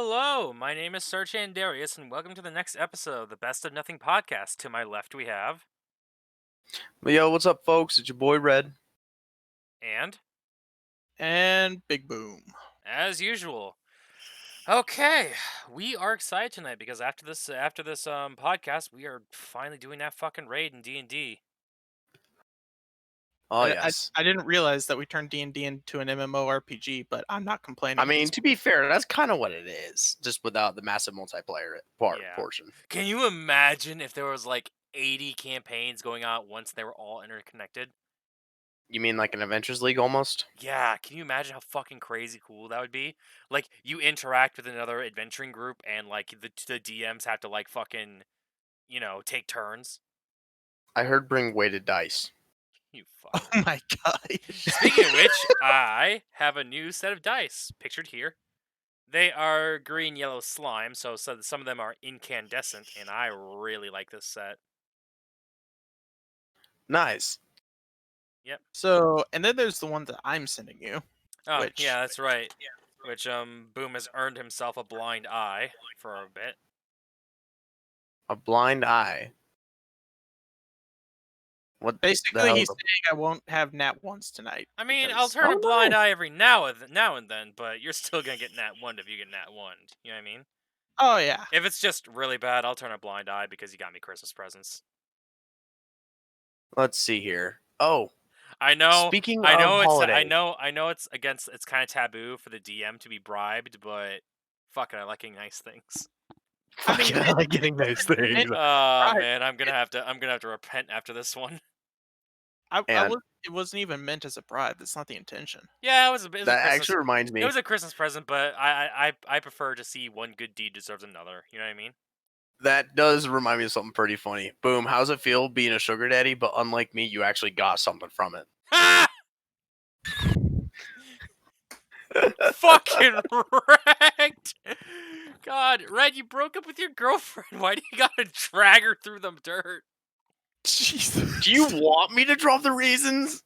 Hello, my name is Sir Chandarius, and welcome to the next episode of the Best of Nothing podcast. To my left, we have. Yo, what's up, folks? It's your boy Red. And, And Big Boom. as usual. Okay, we are excited tonight because after this podcast, we are finally doing that fucking raid in D&D. Oh, I, yes. I didn't realize that we turned D&D into an MMORPG, but I'm not complaining. I mean, to be fair, that's kind of what it is, just without the massive multiplayer Yeah. portion. Can you imagine if there was like 80 campaigns going on at once and they were all interconnected? You mean like an Adventures League almost? Yeah, can you imagine how fucking crazy cool that would be? Like, you interact with another adventuring group, and like the DMs have to like fucking, take turns. I heard bring weighted dice. You Oh fucker. my god. Speaking of which, I have a new set of dice pictured here. They are green yellow slime, so some of them are incandescent, and I really like this set. Nice. Yep. So, and then there's the one that I'm sending you. Oh, Which- yeah, that's right. Which Boom has earned himself a blind eye for a bit. A blind eye. What the Basically, hell? he's saying I won't have nat ones tonight. I mean, because- I'll turn Oh, a blind nice. eye every now and then, but you're still gonna get nat 1 if you get nat 1. You know what I mean? Oh yeah. If it's just really bad, I'll turn a blind eye because you got me Christmas presents. Let's see here. Oh, I know. speaking I of know it's. holiday, I know it's against. It's kind of taboo for the DM to be bribed, but fuck it, I like getting nice things. fucking I like getting those things. Oh man, I'm gonna have to repent after this one. And- it wasn't even meant as a bribe. That's not the intention. Yeah, it was a bit. That actually reminds me. It was a Christmas present, but I prefer to see one good deed deserves another. You know what I mean? That does remind me of something pretty funny. Boom, how's it feel being a sugar daddy, but unlike me, you actually got something from it? Fucking wrecked. God, Red, you broke up with your girlfriend. Why do you gotta drag her through the dirt? Jesus. Do you want me to drop the reasons?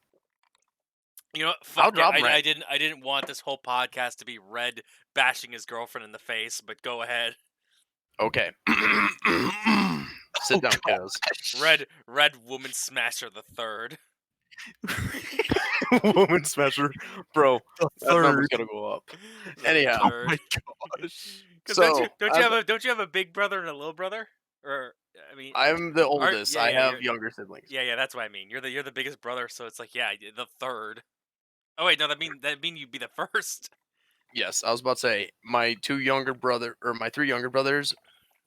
You know what? I'll Fuck it. drop I Red. didn't want this whole podcast to be Red bashing his girlfriend in the face, but go ahead. Okay. Sit down, kiddos. Red Woman Smasher the Third. Woman smasher, bro. The That number's third. gonna go up. The Anyhow. Oh third. my gosh. 'Cause So, don't you have a big brother and a little brother? Or I mean, I'm the oldest. yeah, I yeah, have you're- younger siblings. yeah, that's what I mean. You're the biggest brother, so it's like the third. Oh wait, no, that mean you'd be the first. Yes, I was about to say my three younger brothers,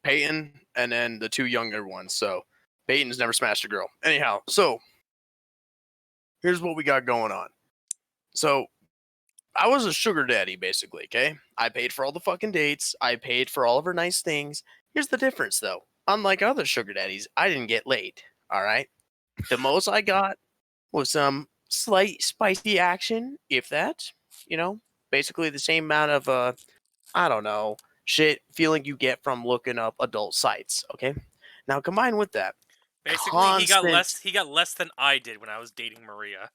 Peyton, and then the two younger ones. So Peyton's never smashed a girl. Anyhow, so here's what we got going on. So I was a sugar daddy, basically, okay? I paid for all the fucking dates. I paid for all of her nice things. Here's the difference, though. Unlike other sugar daddies, I didn't get laid, all right? The most I got was some slight spicy action, if that, basically the same amount of, I don't know, feeling you get from looking up adult sites, okay? Now, combined with that, Basically, he got constant- less than I did when I was dating Maria,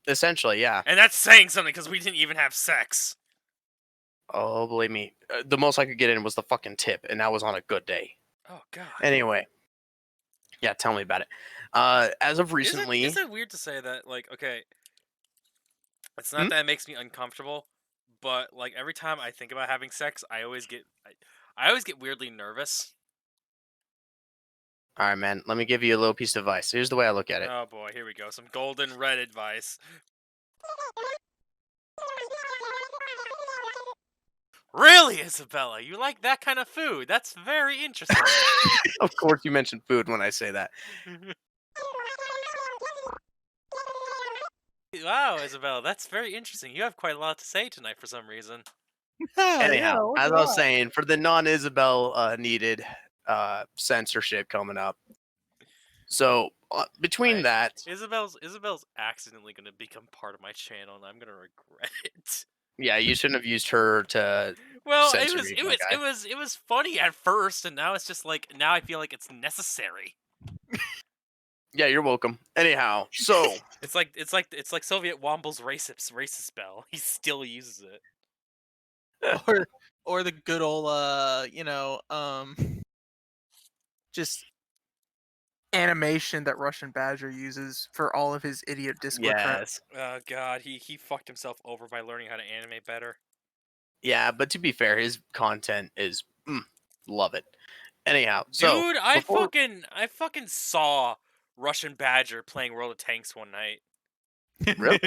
essentially, yeah. and that's saying something because we didn't even have sex. Oh, believe me, the most I could get in was the fucking tip, and that was on a good day. Oh god. Anyway, yeah, tell me about it. As of recently, Is it weird to say that? Like, okay, it's not Hmm? that it makes me uncomfortable, but like every time I think about having sex, I always get weirdly nervous. all right, man, let me give you a little piece of advice. Here's the way I look at it. Oh boy, here we go. Some golden red advice. Really, Isabella? You like that kind of food? That's very interesting. Of course, you mentioned food when I say that. Wow, Isabella, that's very interesting. You have quite a lot to say tonight for some reason. Anyhow, as I was saying, for the non-Isabel needed censorship coming up. So between that, Isabel's accidentally going to become part of my channel, and I'm going to regret it. yeah, you shouldn't have used her to. Well, Censor me, my guy. it was funny at first, and now it's just like now I feel like it's necessary. Yeah, you're welcome. Anyhow, so It's like Soviet Womble's racist spell. He still uses it. or the good old just animation that Russian Badger uses for all of his idiot Discord friends. Yes. Oh god, he fucked himself over by learning how to animate better. Yeah, but to be fair, his content is love it. Anyhow, so Dude, I before fucking saw Russian Badger playing World of Tanks one night. really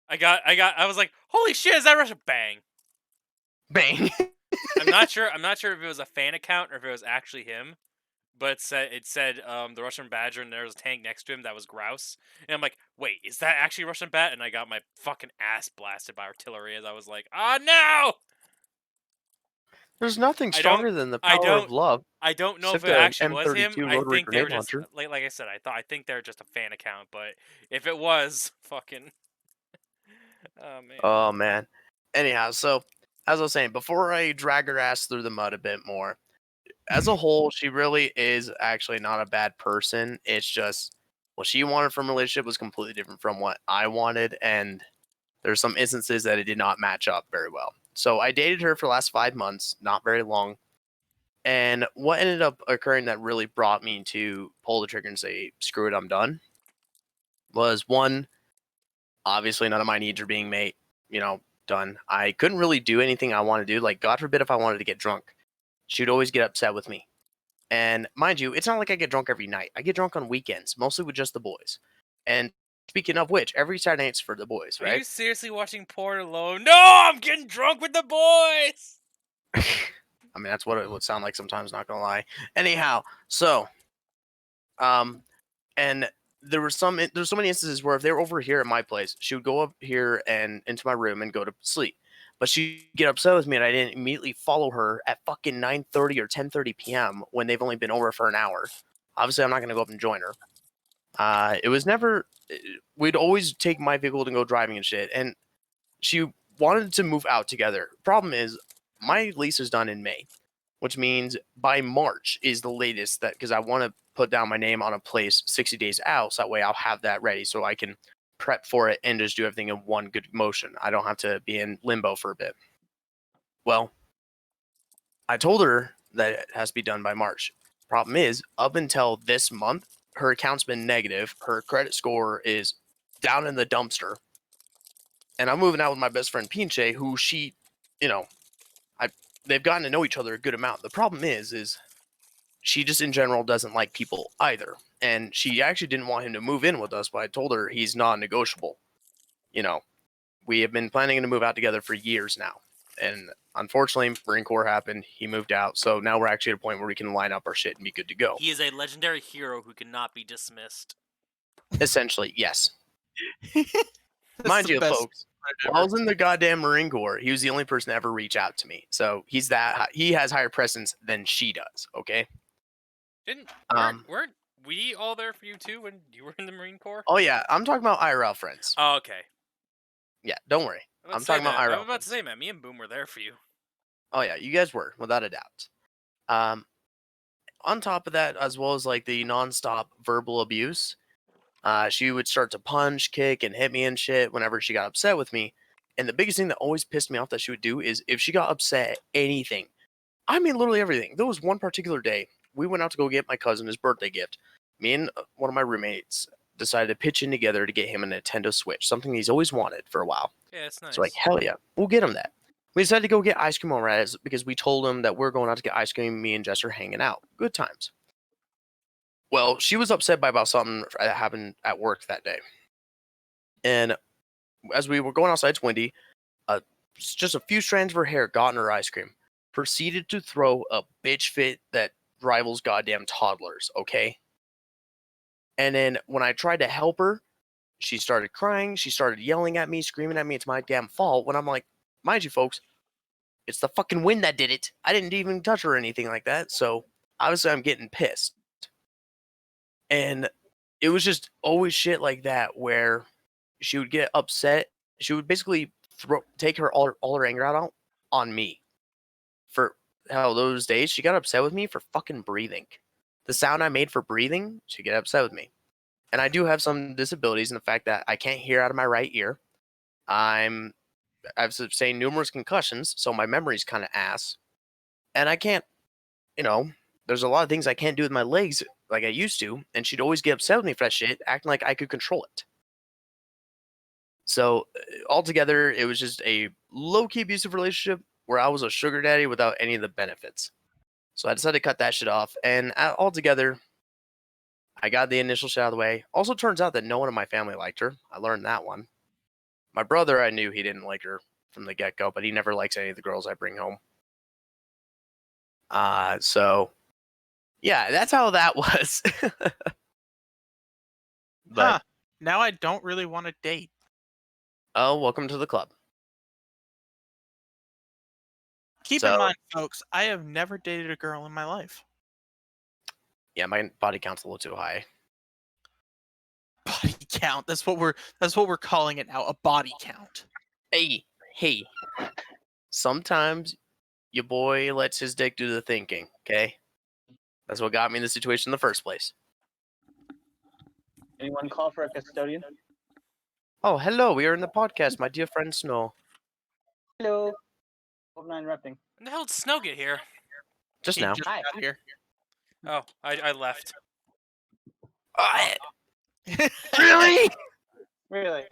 I was like, holy shit, is that Russian? Bang. bang. I'm not sure if it was a fan account or if it was actually him. But it said the Russian Badger and there was a tank next to him that was Grouse. And I'm like, wait, is that actually Russian Bat? And I got my fucking ass blasted by artillery as I was like, ah no! There's nothing I don't stronger than the I power of don't love. I don't know if Except it the actually was him. M32 I rotary think they grenade were just launcher. like I said, I think they're just a fan account, but if it was fucking oh man. Oh man. Anyhow, so as I was saying, before I drag her ass through the mud a bit more, as a whole, she really is actually not a bad person. It's just what she wanted from a relationship was completely different from what I wanted, and there's some instances that it did not match up very well. So I dated her for the last 5 months, not very long. And what ended up occurring that really brought me to pull the trigger and say, screw it, I'm done, was one, obviously none of my needs are being made, done. I couldn't really do anything I want to do. Like, God forbid if I wanted to get drunk, she would always get upset with me. And mind you, it's not like I get drunk every night. I get drunk on weekends, mostly with just the boys. And speaking of which, every Saturday night's for the boys, Are right? you seriously watching porn alone? No, I'm getting drunk with the boys. I mean, that's what it would sound like sometimes, not gonna lie. Anyhow, so, and there's so many instances where if they were over here at my place, she would go up here and into my room and go to sleep. But she'd get upset with me and I didn't immediately follow her at fucking 9:30 or 10:30 p.m. when they've only been over for an hour. Obviously, I'm not gonna go up and join her. It was never. We'd always take my vehicle to go driving and shit, and she wanted to move out together. Problem is, my lease is done in May, which means by March is the latest that because I want to put down my name on a place 60 days out, so that way I'll have that ready so I can prep for it and just do everything in one good motion. I don't have to be in limbo for a bit. Well, I told her that it has to be done by March. Problem is, up until this month, her account's been negative. Her credit score is down in the dumpster. And I'm moving out with my best friend Pinche, who she, you know, I they've gotten to know each other a good amount. The problem is she just in general doesn't like people either. And she actually didn't want him to move in with us, but I told her he's non-negotiable. You know, we have been planning to move out together for years now. And unfortunately, Marine Corps happened. He moved out. So now we're actually at a point where we can line up our shit and be good to go. He is a legendary hero who cannot be dismissed. Essentially, yes. That's Mind the you, best folks, word while I ever. was in the goddamn Marine Corps, he was the only person to ever reach out to me. So he has higher presence than she does. Okay. Didn't Um. weren't we all there for you too when you were in the Marine Corps? Oh yeah, I'm talking about IRL friends. Oh, okay. Yeah, don't worry. I'm talking about I'm IRL about to friends. say, man, me and Boom were there for you. Oh yeah, you guys were without a doubt. Um. On top of that, as well as like the nonstop verbal abuse, she would start to punch, kick, and hit me and shit whenever she got upset with me. And the biggest thing that always pissed me off that she would do is if she got upset at anything, I mean literally everything. There was one particular day we went out to go get my cousin his birthday gift. Me and one of my roommates decided to pitch in together to get him a Nintendo Switch, something he's always wanted for a while. Yeah, it's nice. So like, hell yeah, we'll get him that. We decided to go get ice cream over at because we told him that we're going out to get ice cream. Me and Jess are hanging out. Good times. Well, she was upset by about something that happened at work that day. And as we were going outside, it's windy. Just a few strands of her hair got in her ice cream. Proceeded to throw a bitch fit that rivals goddamn toddlers, okay? And then when I tried to help her, she started crying. She started yelling at me, screaming at me. It's my damn fault. When I'm like, mind you, folks, it's the fucking wind that did it. I didn't even touch her or anything like that. So obviously I'm getting pissed. And it was just always shit like that where she would get upset. She would basically take all her anger out on me. For hell, those days she got upset with me for fucking breathing. The sound I made for breathing, she'd get upset with me. And I do have some disabilities in the fact that I can't hear out of my right ear. I'm I've sustained numerous concussions, so my memory's kind of ass, and I can't, there's a lot of things I can't do with my legs like I used to, and she'd always get upset with me for that shit, acting like I could control it. So altogether, it was just a low-key abusive relationship where I was a sugar daddy without any of the benefits. So I decided to cut that shit off, and altogether, I got the initial shit out of the way. Also, turns out that no one in my family liked her. I learned that one. My brother, I knew he didn't like her from the get-go, but he never likes any of the girls I bring home. So yeah, that's how that was. But Huh. Now I don't really want to date. oh, welcome to the club. Keep in So mind, folks, I have never dated a girl in my life. yeah, my body count's a little too high. Body count. That's what we're calling it now. A body count. Hey. Sometimes your boy lets his dick do the thinking, okay? That's what got me in the situation in the first place. Anyone call for a custodian? Oh, hello, we are in the podcast, my dear friend Snow. Hello. Hope I'm not interrupting. When the hell did Snow get here? Just He now. just Hi. got here. Oh, I left. Really? Really?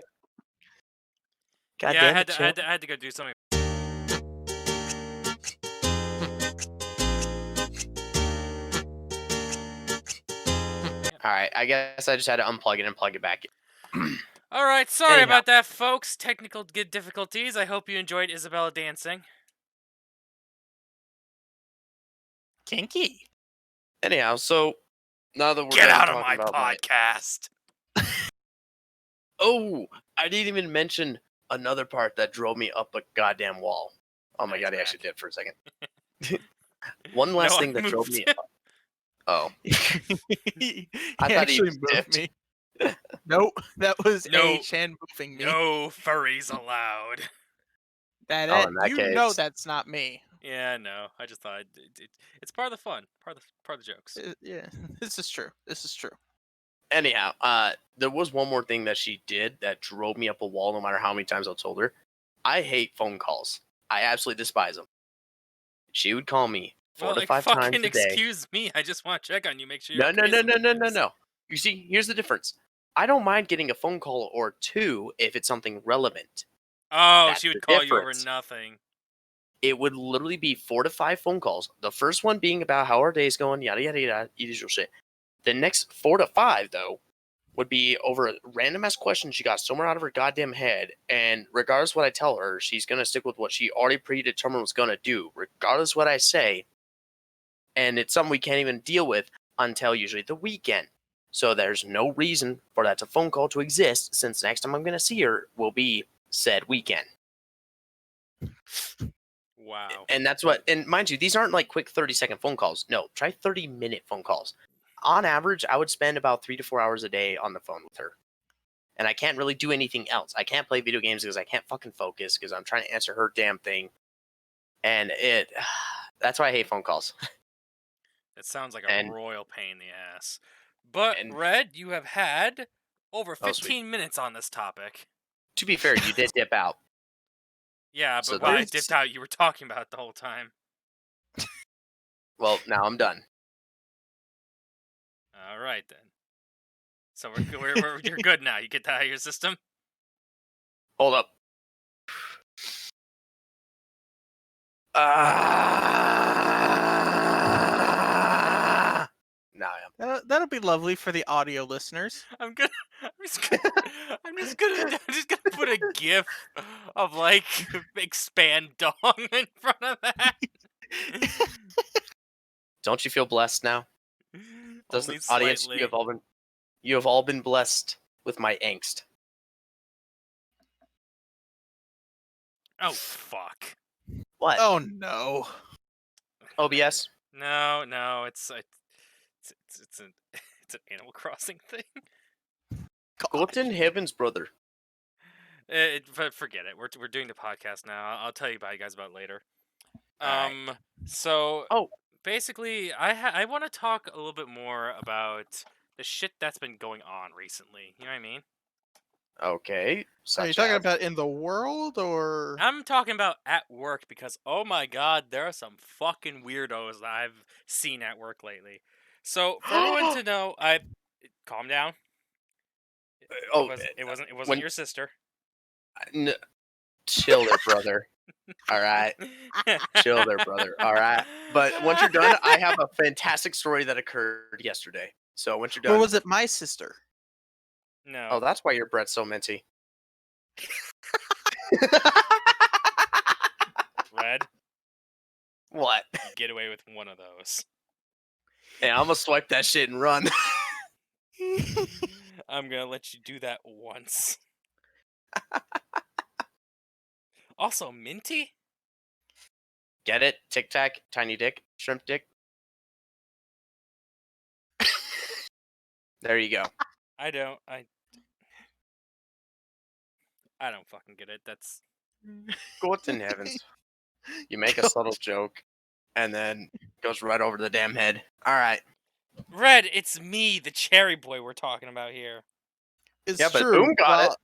God Yeah, damn it, I had to go do something. Alright, I guess I just had to unplug it and plug it back in. All right, sorry Anyhow. about that, folks. Technical difficulties. I hope you enjoyed Isabella dancing. Kinky. Anyhow, so now that we're Get done out of talking my about podcast. Oh, I didn't even mention another part that drove me up a goddamn wall. Oh my Nice god, he back. actually did for a second. One last No, thing I that drove moved. me up. Oh, he I thought he actually moved dipped. me. Nope, that was No. Chan moving me. No furries allowed. Oh, in that You know case. that's not me. Yeah, no. I just thought it's part of the fun, part of the jokes. Yeah, this is true. This is true. Anyhow, there was one more thing that she did that drove me up a wall no matter how many times I told her. I hate phone calls. I absolutely despise them. She would call me 4 Well, to like, 5 times fucking a day. excuse me. I just want to check on you, make sure you're No, okay. sometimes. no. You see, here's the difference. I don't mind getting a phone call or two if it's something relevant. Oh, That's she would the call you over difference. nothing. It would literally be 4 to 5 phone calls. The first one being about how our day's going, yada yada yada, usual shit. The next 4 to 5 though would be over a random ass question she got somewhere out of her goddamn head, and regardless what I tell her, she's gonna stick with what she already predetermined was gonna do, regardless what I say. And it's something we can't even deal with until usually the weekend. So there's no reason for that phone call to exist, since next time I'm gonna see her will be said weekend. Wow. And that's what, and mind you, these aren't like quick 30-second phone calls. No, try 30-minute phone calls. On average, I would spend about 3 to 4 hours a day on the phone with her. And I can't really do anything else. I can't play video games because I can't fucking focus because I'm trying to answer her damn thing. And that's why I hate phone calls. That sounds like a And- royal pain in the ass. But, and- Red, you have had over Oh, sweet. 15 minutes on this topic. To be fair, you did dip out. Yeah, but So while I there's- dipped out, you were talking about it the whole time. Well, now I'm done. All right, then. So you're good now. You get that out of your system? Hold up. Now I am. That'll be lovely for the audio listeners. I'm just gonna put a GIF of like expand dong in front of that. Don't you feel blessed now? Only Doesn't audience? slightly. You have all been blessed with my angst. Oh fuck. What? Oh no. OBS? No, it's an it's an Animal Crossing thing. Good in heavens, brother. Forget it. We're doing the podcast now. I'll tell you guys about it later. Alright. So Oh. basically, I want to talk a little bit more about the shit that's been going on recently. You know what I mean? Okay. Are you Such talking as. about in the world or? I'm talking about at work because oh my god, there are some fucking weirdos that I've seen at work lately. So for everyone to know, I calm down. Oh, It wasn't when your sister. n- chill there, brother. All right, chill there, brother. All right. But once you're done, I have a fantastic story that occurred yesterday. So once you're Or done, was it my sister? No. oh, that's why your bread's so minty. Red, What? you get away with one of those. Yeah, I'm gonna swipe that shit and run. I'm gonna let you do that once. Also, minty? Get it? Tic Tac, tiny dick, shrimp dick. There you go. I don't. I don't fucking get it. That's What in heavens? You make a subtle joke, and then goes right over the damn head. All right. Red. It's me, the cherry boy. We're talking about here. It's Yeah, but true. Boom got it.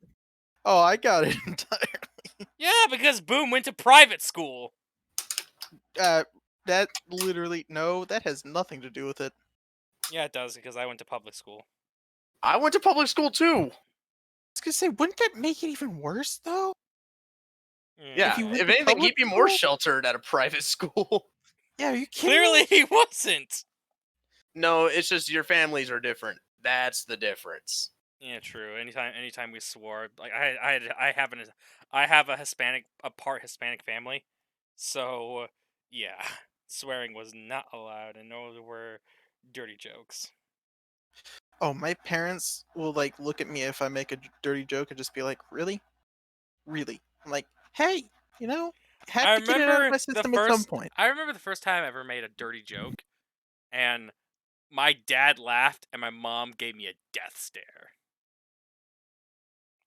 Oh, I got it entirely. Yeah, because Boom went to private school. That literally no, that has nothing to do with it. Yeah, it does because I went to public school. I went to public school too. I was gonna say, wouldn't that make it even worse though? Yeah. you went If to anything, public he'd be more school? sheltered at a private school. Yeah, are you kidding Clearly, me? he wasn't. No, it's just your families are different. That's the difference. Yeah, true. Anytime we swore, like I have a part Hispanic family, so yeah, swearing was not allowed, and no were dirty jokes. Oh, my parents will like look at me if I make a dirty joke and just be like, "Really, really?" I'm like, "Hey, you know, have I to get it out of remember my the system at some first. point." I remember the first time I ever made a dirty joke, and my dad laughed, and my mom gave me a death stare.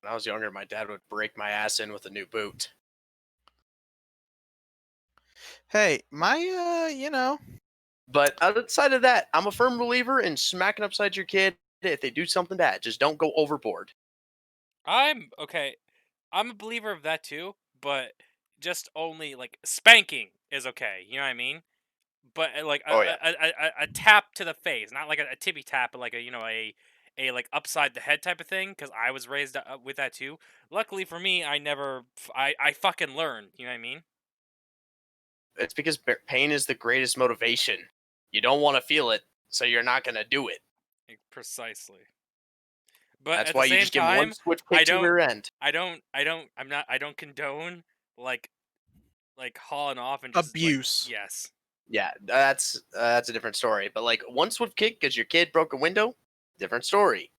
When I was younger, my dad would break my ass in with a new boot. Hey, my But outside of that, I'm a firm believer in smacking upside your kid if they do something bad. Just don't go overboard. I'm okay. I'm a believer of that too, but just only like spanking is okay. You know what I mean? But like Oh yeah. a tap to the face, not like a tippy tap, but like a like upside the head type of thing. Because I was raised with that too. Luckily for me, I never I fucking learned. You know what I mean? It's because pain is the greatest motivation. You don't want to feel it, so you're not going to do it. Like, precisely. But That's at the why you same just give them one time, swift I kick to don't rear end. I don't condone like hauling off and just like abuse. yes. Yeah, that's a different story. But like one swift kick because your kid broke a window, different story.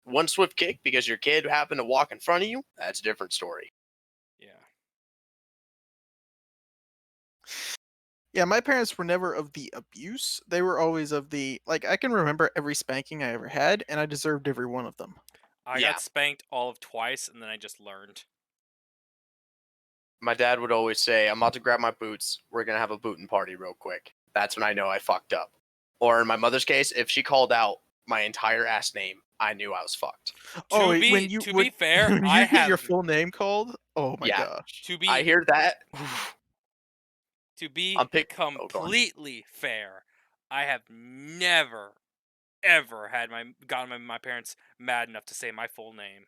One swift kick because your kid happened to walk in front of you, that's a different story. Yeah. Yeah, my parents were never of the abuse. They were always of the like I can remember every spanking I ever had and I deserved every one of them. I Yeah. got spanked all of twice, and then I just learned. My dad would always say, I'm about to grab my boots. We're going to have a booting party real quick. That's when I know I fucked up. Or in my mother's case, if she called out my entire ass name, I knew I was fucked. Oh, To be to be fair, when I you get your have full name called, oh my Yeah. gosh. to I be hear that. to be I'm pick. Oh, go on. completely fair. I have never ever had gotten my parents mad enough to say my full name.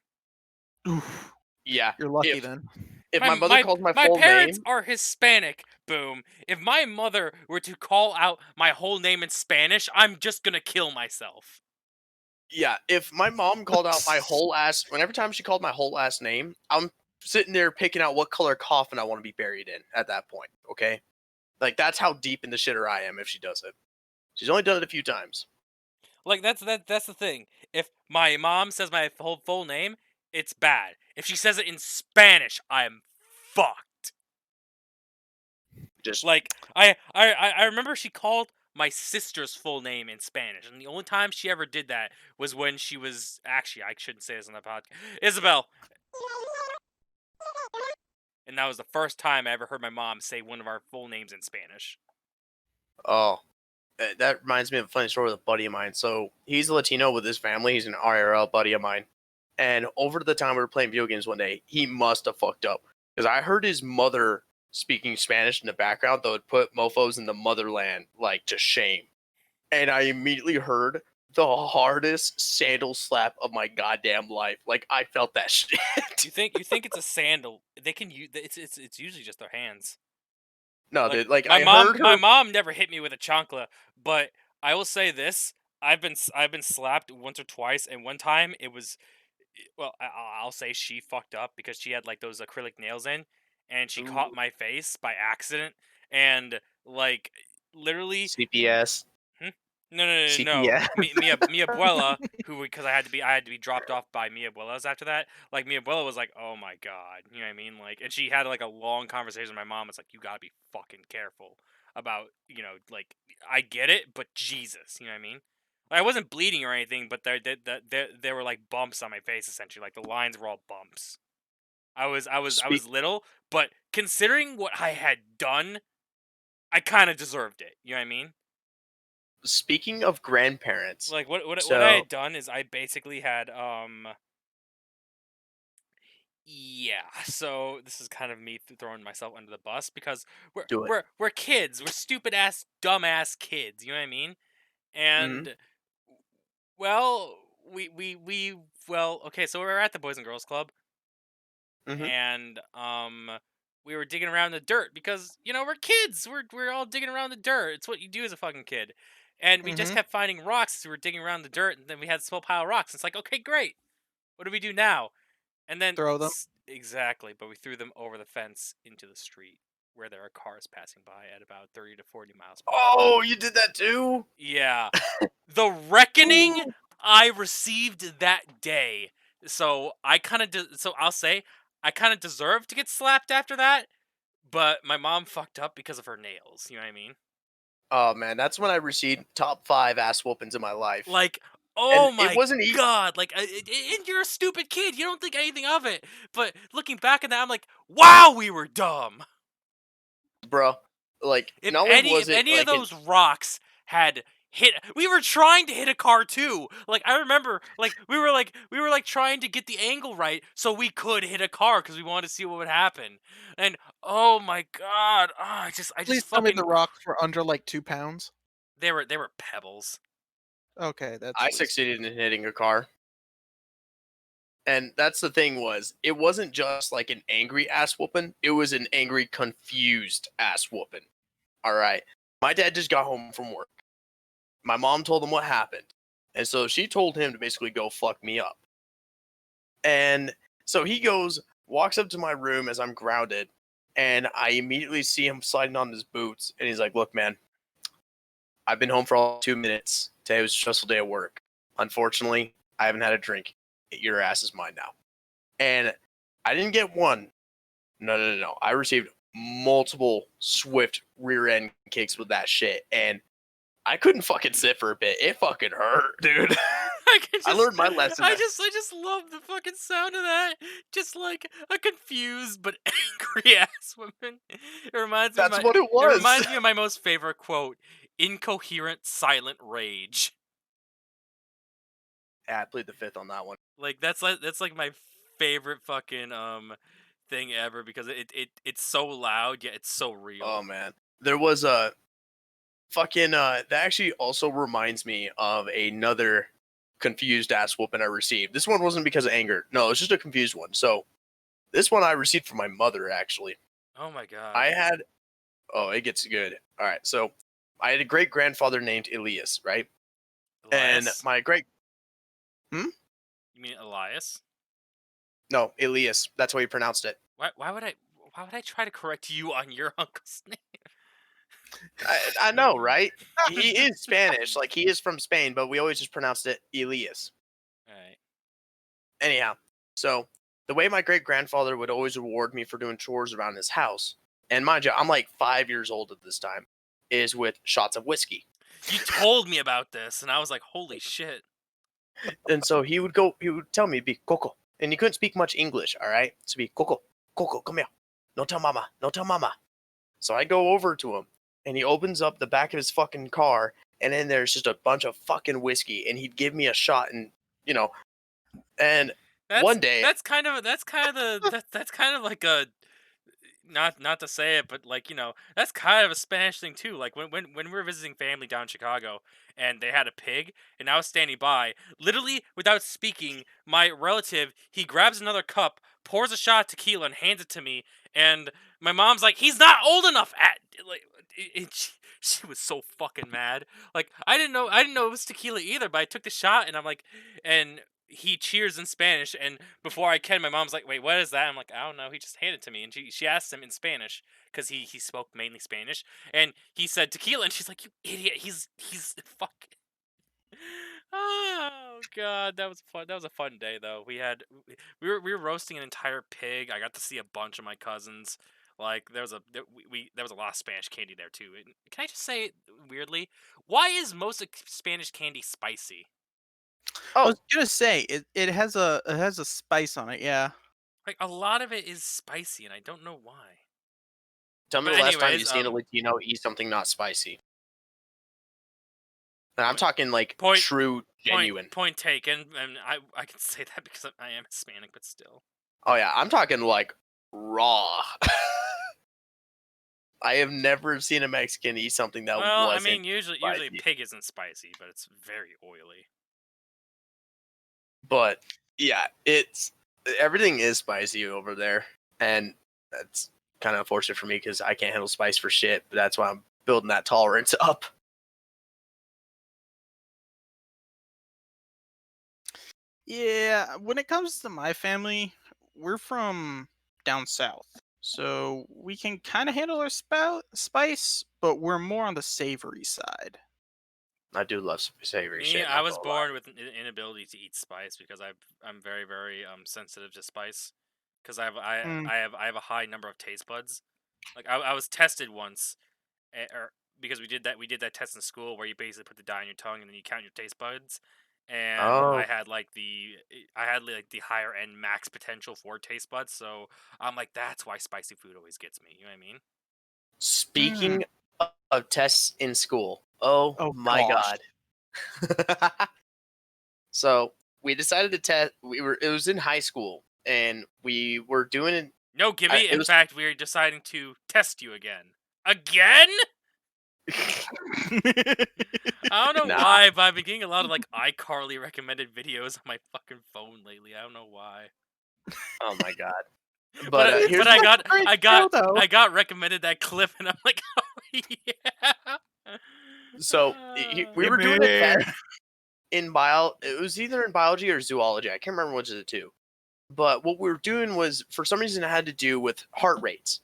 Oof, Yeah. you're lucky If then. if my mother calls my my full parents name, are Hispanic. Boom. If my mother were to call out my whole name in Spanish, I'm just gonna kill myself. yeah, if my mom called out my whole ass, whenever time she called my whole last name, I'm sitting there picking out what color coffin I want to be buried in at that point. Okay, like that's how deep in the shitter I am if she does it. She's only done it a few times. Like that's the thing. If my mom says my full name, it's bad. If she says it in Spanish, I'm fucked. Just Like I remember she called my sister's full name in Spanish, and the only time she ever did that was when she was actually I shouldn't say this on the podcast. Isabel, and that was the first time I ever heard my mom say one of our full names in Spanish. oh, that reminds me of a funny story with a buddy of mine. So he's a Latino with his family. He's an IRL buddy of mine. And over the time we were playing video games one day, he must have fucked up because I heard his mother speaking Spanish in the background that would put mofo's in the motherland like to shame. And I immediately heard the hardest sandal slap of my goddamn life. Like I felt that shit. You think it's a sandal? They can use it's usually just their hands. No, Like dude. Like my I mom, heard my her. mom never hit me with a chancla, but I will say this: I've been slapped once or twice, and one time it was well, I'll say she fucked up because she had like those acrylic nails in, and she caught Ooh, my face by accident, and like literally CPS. hmm? No. CPS. Mi abuela, who because I had to be dropped off by mi abuelas after that. Like mi abuela was like, "Oh my god," you know what I mean? Like, and she had like a long conversation with my mom. It's like you gotta be fucking careful about like I get it, but Jesus, you know what I mean? Like, I wasn't bleeding or anything, but there were like bumps on my face essentially. Like the lines were all bumps. I Speak was little, but considering what I had done, I kind of deserved it. You know what I mean? Speaking of grandparents, Like what I so had done is I basically had yeah. So this is kind of me throwing myself under the bus because do it. we're kids. We're stupid ass dumb ass kids, you know what I mean? Hmm. And well, we well, okay, so we were at the Boys and Girls Club Hmm. and we were digging around the dirt because, we're kids. We're all digging around the dirt. It's what you do as a fucking kid. And we just Mm-hmm. kept finding rocks as we were digging around the dirt, and then we had a small pile of rocks. It's like, okay, great. What do we do now? And then Throw them. exactly, but we threw them over the fence into the street where there are cars passing by at about 30 to 40 miles per hour. Oh, you did that too? Yeah. The reckoning Ooh. I received that day. So I kind of so I'll say I kind of deserved to get slapped after that, but my mom fucked up because of her nails, you know what I mean? Oh man, that's when I received top 5 ass whoopings in my life. Like, And oh it my wasn't even, god, like and you're a stupid kid. You don't think anything of it. But looking back at that, I'm like, "Wow, we were dumb." bro. Like If not only any was if it any of like an those rocks had hit, we were trying to hit a car too. Like I remember we were like trying to get the angle right so we could hit a car cuz we wanted to see what would happen. And oh my god, I just Please tell me the fucking rocks were under like 2 pounds. they were pebbles. Okay, that's I at least. succeeded in hitting a car. And that's the thing was, it wasn't just like an angry ass whooping, it was an angry confused ass whooping. All right. My dad just got home from work. My mom told him what happened. And so she told him to basically go fuck me up. And so he goes, walks up to my room as I'm grounded, and I immediately see him sliding on his boots. And he's like, "Look, man, I've been home for all 2 minutes. Today was a stressful day at work. Unfortunately, I haven't had a drink. Your ass is mine now." And I didn't get one. No. I received multiple swift rear end kicks with that shit. And I couldn't fucking sit for a bit. It fucking hurt, dude. I can I just learned my lesson. I just love the fucking sound of that. Just like a confused but angry ass woman. It reminds me of That's what it it was. reminds me of my most favorite quote, incoherent silent rage. Yeah, I played the fifth on that one. Like that's like my favorite fucking thing ever because it's so loud yet it's so real. Oh man. There was a fucking that actually also reminds me of another confused ass whooping I received. This one wasn't because of anger. No, it's just a confused one. So this one I received from my mother actually. Oh my god. I had oh, it gets good. All right. So I had a great grandfather named Elias, right? And Elias? my great You mean Elias? no, Elias. That's how he pronounced it. Why would I try to correct you on your uncle's name? I know, right? He is Spanish, like he is from Spain, but we always just pronounced it Elias. Alright. Anyhow, so the way my great grandfather would always reward me for doing chores around his house, and mind you, I'm like 5 years old at this time, is with shots of whiskey. You told me about this, and I was like, "Holy shit!" And so he would tell me, be Coco. And he couldn't speak much English, all right? So be Coco, Coco, come here. No tell mama, no tell mama. So I go over to him, and he opens up the back of his fucking car, and in there's just a bunch of fucking whiskey, and he'd give me a shot, and, you know, and One day, that's kind of that's kind of like a not to say it, but like that's kind of a Spanish thing too. Like when we were visiting family down in Chicago, and they had a pig, and I was standing by, literally without speaking, my relative he grabs another cup, pours a shot of tequila, and hands it to me, and my mom's like, "He's not old enough." At like, she was so fucking mad. Like I didn't know it was tequila either, but I took the shot, and I'm like, and he cheers in Spanish, and before I can, my mom's like, "Wait, what is that?" I'm like, "I don't know." He just handed it to me, and she asked him in Spanish because he spoke mainly Spanish, and he said tequila, and she's like, "You idiot! He's fuck." Oh god, that was fun. That was a fun day though. We were roasting an entire pig. I got to see a bunch of my cousins. Like there was a lot of Spanish candy there too. And can I just say weirdly, why is most Spanish candy spicy? I oh, was gonna say it has a spice on it. Yeah. Like a lot of it is spicy, and I don't know why. tell me But the last time you anyways, seen a Latino eat something not spicy. And I'm point talking like point true, genuine. point taken, and I can say that because I am Hispanic, but still. Oh yeah, I'm talking like raw. I have never seen a Mexican eat something that Well, I wasn't mean, usually spicy. pig isn't spicy, but it's very oily. But yeah, it's everything is spicy over there, and that's kind of unfortunate for me because I can't handle spice for shit. But that's why I'm building that tolerance up. Yeah, when it comes to my family, we're from down south. So we can kind of handle our spice, but we're more on the savory side. I do love some savory Me, shit. I Not was gonna lie. born with an inability to eat spice because I'm very very sensitive to spice because Mm. I have a high number of taste buds. Like I was tested once, or because we did that test in school where you basically put the dye in your tongue and then you count your taste buds, and Oh, I had like the higher end max potential for taste buds, so I'm like that's why spicy food always gets me. You know what I mean? Mm. speaking of tests in school, oh Oh my gosh. god. So we decided to test. It was in high school, and we were doing it. No, Gibby. It In was fact, we are deciding to test you again. Again? I don't know nah. why, but I've been getting a lot of like iCarly recommended videos on my fucking phone lately. I don't know why. Oh my god. But But here's but what Great show, though. I got recommended that clip, and I'm like, oh yeah. so we were doing a Yippee. test in bio. It was either in biology or zoology. I can't remember which of the two. But what we were doing was, for some reason, it had to do with heart rates.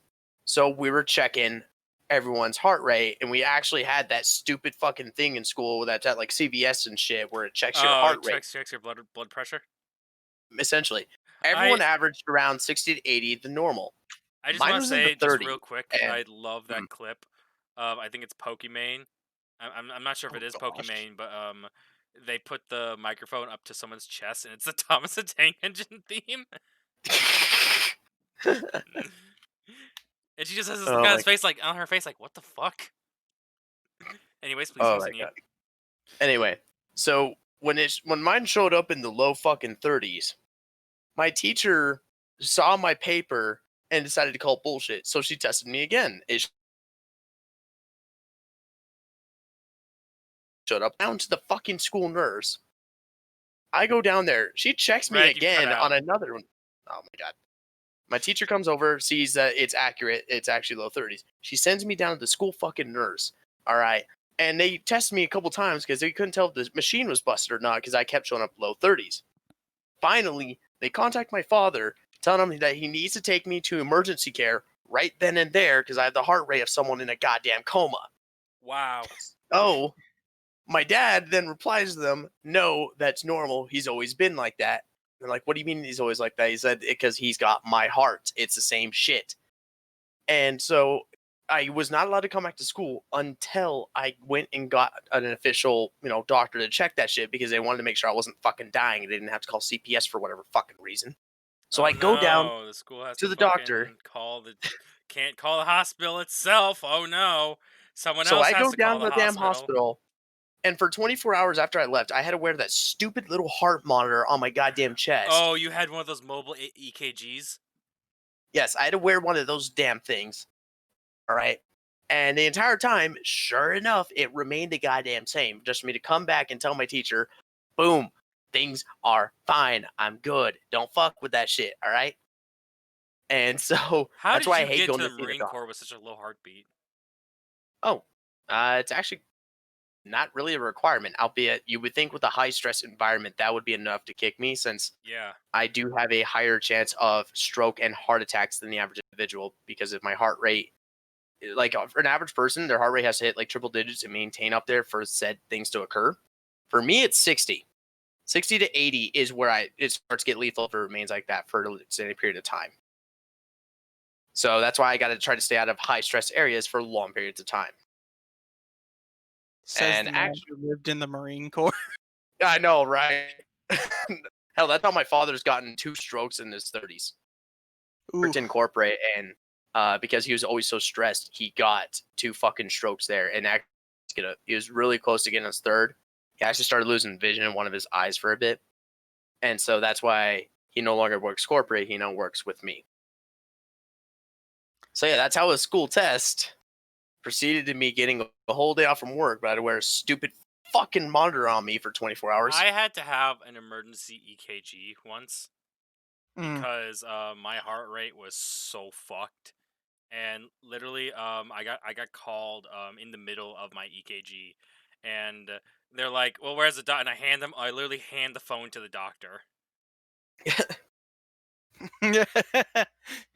So we were checking everyone's heart rate, and we actually had that stupid fucking thing in school that's at like CVS and shit, where it checks your Oh, heart it rate. checks your blood pressure. Essentially, I everyone averaged around 60 to 80, the normal. I just Mine want to was in the say just real 30s, quick, and I love mm, that clip. I think it's Pokimane. I'm not sure if Oh it is gosh. Pokimane, but they put the microphone up to someone's chest, and it's the Thomas the Tank Engine theme. And she just has this look oh on my, his face, like on her face, like what the fuck. Anyways, please oh my continue. god. Anyway, so when mine showed up in the low fucking 30s, my teacher saw my paper and decided to call bullshit. So she tested me again. It showed up down to the fucking school nurse. I go down there. She checks me Reg, you cut again out. on another one. Oh my god. My teacher comes over, sees that it's accurate. It's actually low 30s. She sends me down to the school fucking nurse. All right. And they tested me a couple times because they couldn't tell if the machine was busted or not because I kept showing up low 30s. Finally, they contact my father, telling him that he needs to take me to emergency care right then and there because I have the heart rate of someone in a goddamn coma. Wow. Oh, my dad then replies to them, "No, that's normal. He's always been like that." They're like, "What do you mean he's always like that?" He said, "Because he's got my heart. It's the same shit." And so I was not allowed to come back to school until I went and got an official, doctor to check that shit because they wanted to make sure I wasn't fucking dying. They didn't have to call CPS for whatever fucking reason. So Oh I go down no, the school has to to the doctor. fucking can't call the hospital itself. Oh no. Someone So else I has go to down call to the the damn hospital. hospital. And for 24 hours after I left, I had to wear that stupid little heart monitor on my goddamn chest. Oh, you had one of those mobile EKGs? Yes, I had to wear one of those damn things. All right. And the entire time, sure enough, it remained the goddamn same. Just for me to come back and tell my teacher, boom, things are fine. I'm good. Don't fuck with that shit. All right. And so How that's did why I you hate get going to to the see the Marine doctor. Corps with such a low heartbeat? Oh, it's actually not really a requirement, albeit you would think with a high stress environment that would be enough to kick me, since Yeah. I do have a higher chance of stroke and heart attacks than the average individual because of my heart rate. Like for an average person, their heart rate has to hit like triple digits and maintain up there for said things to occur. For me, it's 60. 60 to 80 is where it starts to get lethal if it remains like that for an extended period of time. So that's why I got to try to stay out of high stress areas for long periods of time. Says And the man who lived in the Marine Corps. I know, right? Hell, that's how my father's gotten 2 strokes in his 30s. For Ooh, to incorporate, and because he was always so stressed, he got 2 fucking strokes there, and he was really close to getting his 3rd. He actually started losing vision in one of his eyes for a bit, and so that's why he no longer works corporate. He now works with me. So yeah, that's how a school test proceeded to me getting a whole day off from work, but I had to wear a stupid fucking monitor on me for 24 hours. I had to have an emergency EKG once mm. because my heart rate was so fucked, and literally I got called in the middle of my EKG, and they're like, "Well, where's the doc?" And I literally hand the phone to the doctor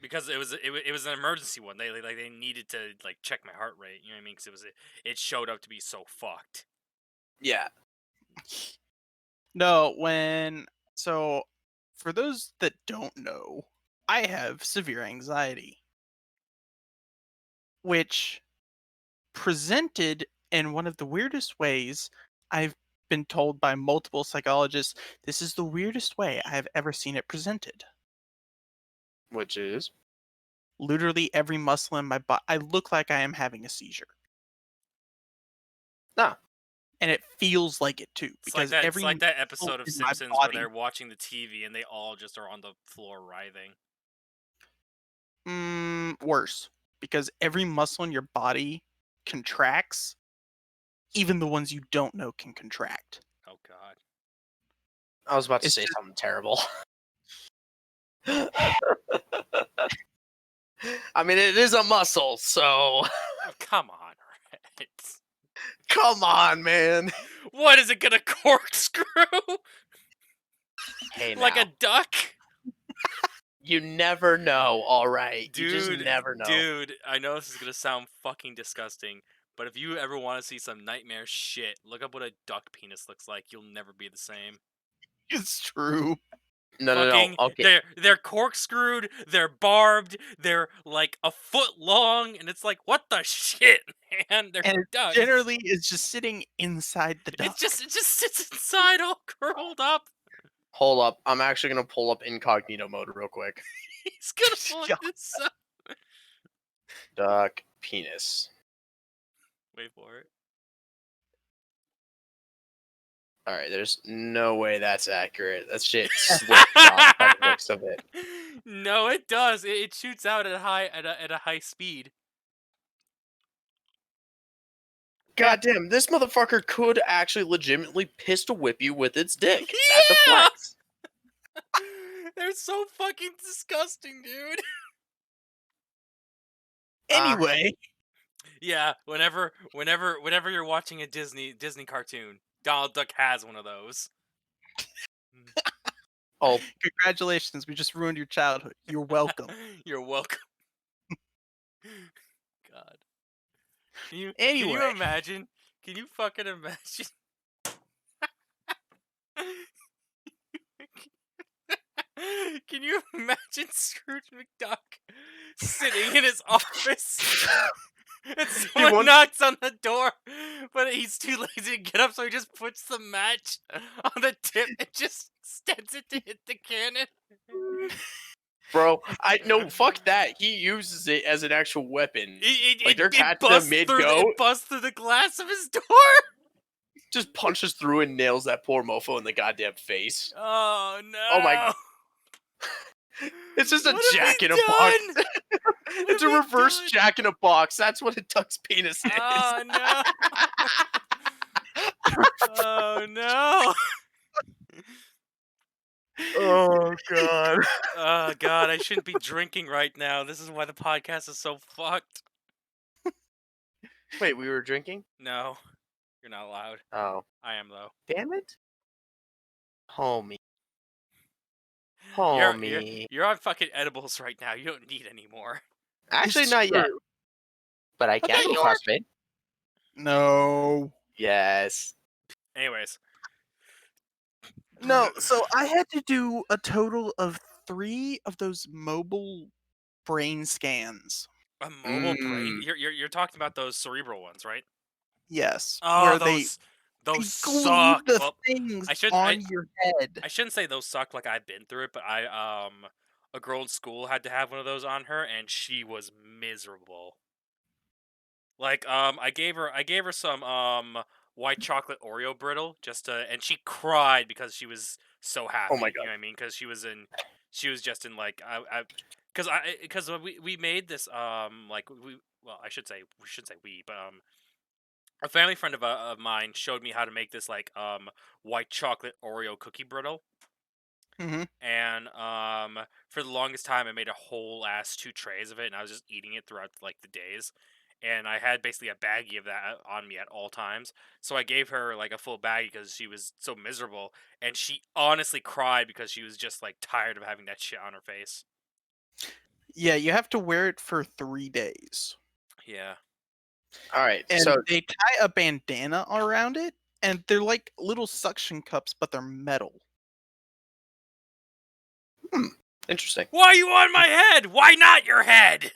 because it was an emergency one. They needed to like check my heart rate. You know what I mean? Because it showed up to be so fucked. Yeah. No, so for those that don't know, I have severe anxiety, which presented in one of the weirdest ways. I've been told by multiple psychologists this is the weirdest way I have ever seen it presented. Which is? Literally every muscle in my body, I look like I am having a seizure. No. And it feels like it too, because It's like that muscle episode of in my Simpsons where body- they're watching the TV and they all just are on the floor writhing. Worse, because every muscle in your body contracts, even the ones you don't know can contract. Oh god. I was about to It's say just- something terrible. I mean, it is a muscle, so Oh, come on, Rhett. come on, man. What is it gonna corkscrew? Hey, Like now. a duck? You never know, all right? You just Dude, never know. dude, I know this is gonna sound fucking disgusting, but if you ever want to see some nightmare shit, look up what a duck penis looks like. You'll never be the same. It's true. No, Fucking, okay. they're corkscrewed, they're barbed, they're like a foot long, and it's like, what the shit, man? They're And it ducks. generally is just sitting inside the duck. It just sits inside all curled up. Hold up. I'm actually going to pull up incognito mode real quick. He's gonna look this up. Duck penis. Wait for it. All right, there's no way that's accurate. That shit switched off by the looks of it. No, it does. It shoots out at a high speed. God damn, this motherfucker could actually legitimately pistol whip you with its dick. That's a Yeah! flex. They're so fucking disgusting, dude. Anyway, Yeah, whenever you're watching a Disney cartoon, Donald Duck has one of those. Oh, congratulations, we just ruined your childhood. You're welcome. You're welcome. God. Can you Anyway. imagine? Can you fucking imagine? Can you imagine Scrooge McDuck sitting in his office and someone knocks on the door, but he's too lazy to get up, so he just puts the match on the tip and just stands it to hit the cannon? bro, no, fuck that. He uses it as an actual weapon. It Like they're catching busts him through mid-go. it busts through the glass of his door. just punches through and nails that poor mofo in the goddamn face. Oh no! Oh my! It's just a What have jack we in a box. done? It's a reverse Jack in a box. That's what a duck's penis is. Oh no! Oh no! Oh god. Oh god, I shouldn't be drinking right now. This is why the podcast is so fucked. Wait, we were drinking? No, you're not allowed. Oh, I am though. damn it, homie. You're Homie. you're on fucking edibles right now. You don't need any more. Actually, It's not yet. true. But I can Okay, go you are- crossfade. No. Yes. Anyways, No, so I had to do a total of 3 of those mobile brain scans. a mobile brain. Mm. You're talking about those cerebral ones, right? Yes, Oh, where those they glue suck. the Well, things I should on your head. I shouldn't say those suck like I've been through it, but a girl in school had to have one of those on her and she was miserable. Like I gave her some white chocolate Oreo brittle just to, and she cried because she was so happy. Oh my You know God. what I mean? Because she was just in like because we made this like we well I should say we should say we but a family friend of mine showed me how to make this like white chocolate Oreo cookie brittle. Hmm. And for the longest time I made a whole ass 2 trays of it and I was just eating it throughout like the days. And I had basically a baggie of that on me at all times. So I gave her like a full baggie because she was so miserable, and she honestly cried because she was just like tired of having that shit on her face. Yeah, you have to wear it for 3 days. Yeah. All right. And So they tie a bandana around it, and they're like little suction cups, but they're metal. interesting. Why are you on my head? Why not your head?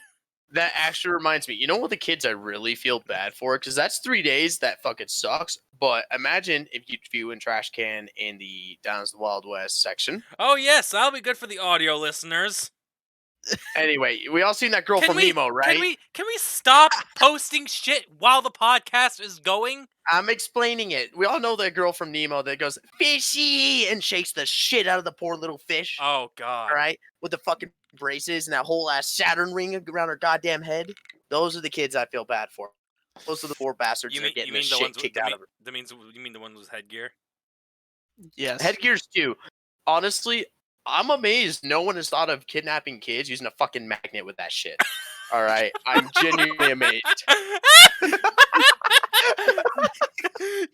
That actually reminds me. You know what the kids I really feel bad for? Because that's 3 days. That fucking sucks. But imagine if you view in trash can in the Downs the Wild West section. Oh yes, that'll be good for the audio listeners. Anyway, we all seen that girl from Nemo, right? Can we stop posting shit while the podcast is going? I'm explaining it. We all know that girl from Nemo that goes fishy and shakes the shit out of the poor little fish. Oh god. All right, with the fucking braces and that whole ass Saturn ring around her goddamn head. Those are the kids I feel bad for. Those are the poor bastards that are getting the shit kicked out of them. You mean the ones with headgear? Yes. Headgears too. Honestly, I'm amazed no one has thought of kidnapping kids using a fucking magnet with that shit. All right, I'm genuinely amazed.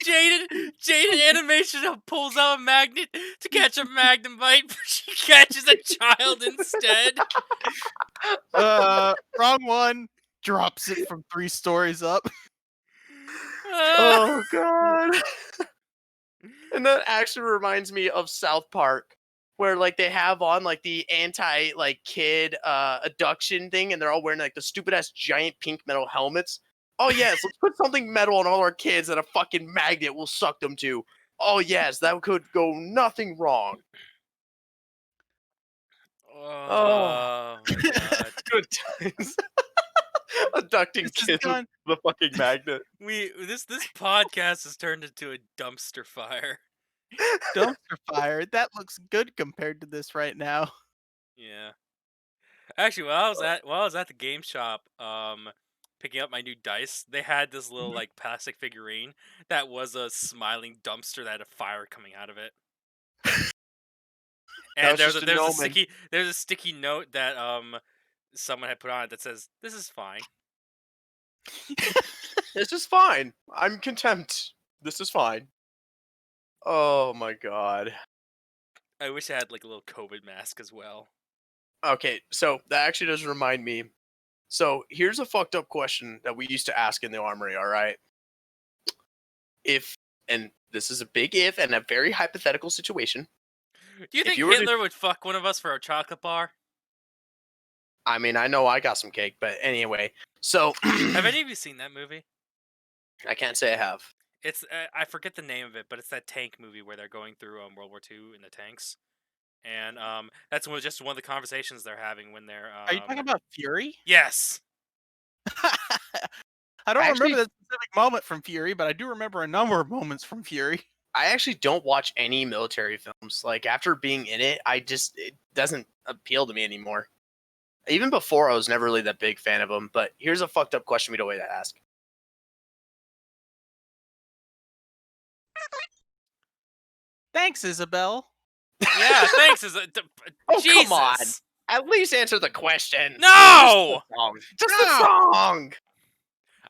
Jaden animation pulls out a magnet to catch a magnum bite, but she catches a child instead. Wrong one. Drops it from 3 stories up. Oh god. And that actually reminds me of South Park, where like they have on like the anti like kid abduction thing, and they're all wearing like the stupid ass giant pink metal helmets. Oh yes, let's put something metal on all our kids that a fucking magnet will suck them to. Oh yes, that could go nothing wrong. Oh my god. Good times. Abducting This is kids with gone- the fucking magnet. This podcast has turned into a dumpster fire. Dumpster fire. That looks good compared to this right now. Yeah. Actually, while I was at the game shop, picking up my new dice, they had this little Mhm. like plastic figurine that was a smiling dumpster that had a fire coming out of it. And was just a gnomon. there's a sticky note that someone had put on it that says, "This is fine." This is fine. I'm content. This is fine. Oh my god. I wish I had like a little COVID mask as well. Okay, so that actually does remind me. So here's a fucked up question that we used to ask in the armory, all right? If, and this is a big if and a very hypothetical situation. Do you think you were to- Hitler would fuck one of us for a chocolate bar? I mean, I know I got some cake, but anyway. So, Have any of you seen that movie? I can't say I have. It's I forget the name of it, but it's that tank movie where they're going through World War II in the tanks, and that's just one of the conversations they're having when they're. Are you talking about Fury? Yes. I don't remember Actually, that specific moment from Fury, but I do remember a number of moments from Fury. I actually don't watch any military films. Like after being in it, it doesn't appeal to me anymore. Even before, I was never really that big fan of them. But here's a fucked up question we don't wait to ask. Thanks, Isabel. Yeah, thanks. Oh, Jesus. come on. At least answer the question. No. Just the song.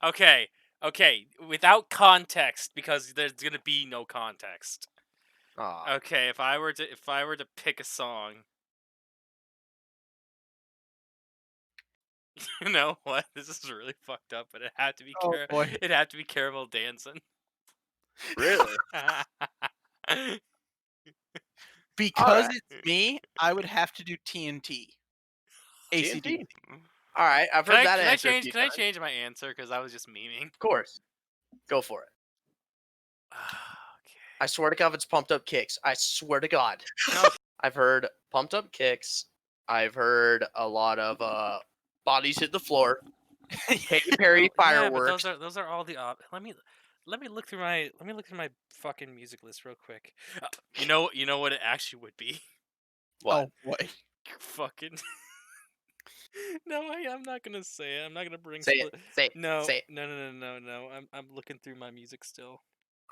Okay. Okay. Without context, because there's gonna be no context. Aw. Okay. If I were to pick a song. You know what? This is really fucked up, but it had to be Oh, boy. it had to be Caramel Dancing. Really? Because Alright. it's me, I would have to do TNT. ACD. TNT. All right, I've heard that can I answer a change? few Can I times. change my answer? Because I was just memeing. Of course. Go for it. Okay. I swear to God, if it's Pumped Up Kicks. I swear to God. No. I've heard Pumped Up Kicks. I've heard a lot of Bodies Hit the Floor. Katy Perry Yeah, but Fireworks. those are all the let me look through my fucking music list real quick. You know what it actually would be. What? Oh boy. Fucking no, I'm not gonna say it. I'm not gonna bring Say it. Say it. No, Say it. no. I'm looking through my music still.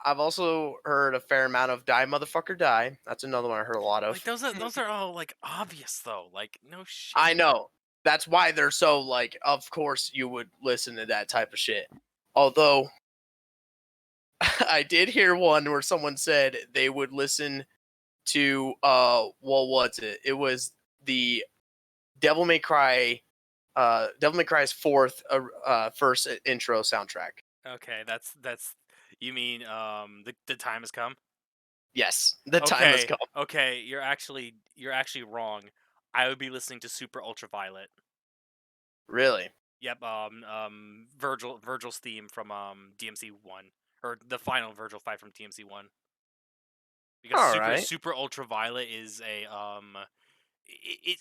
I've also heard a fair amount of Die Motherfucker Die. That's another one I heard a lot of. Like those are all like obvious though. Like no shit. I know. That's why they're so like, of course you would listen to that type of shit. Although I did hear one where someone said they would listen to what was it? It was the Devil May Cry Devil May Cry's first intro soundtrack. Okay, that's you mean the time has come? Yes, the time has come. Okay, you're actually wrong. I would be listening to Super Ultraviolet. Really? Yep, Virgil's theme from DMC 1 or the final Virgil fight from DMC 1. Because All right. Super Ultraviolet is a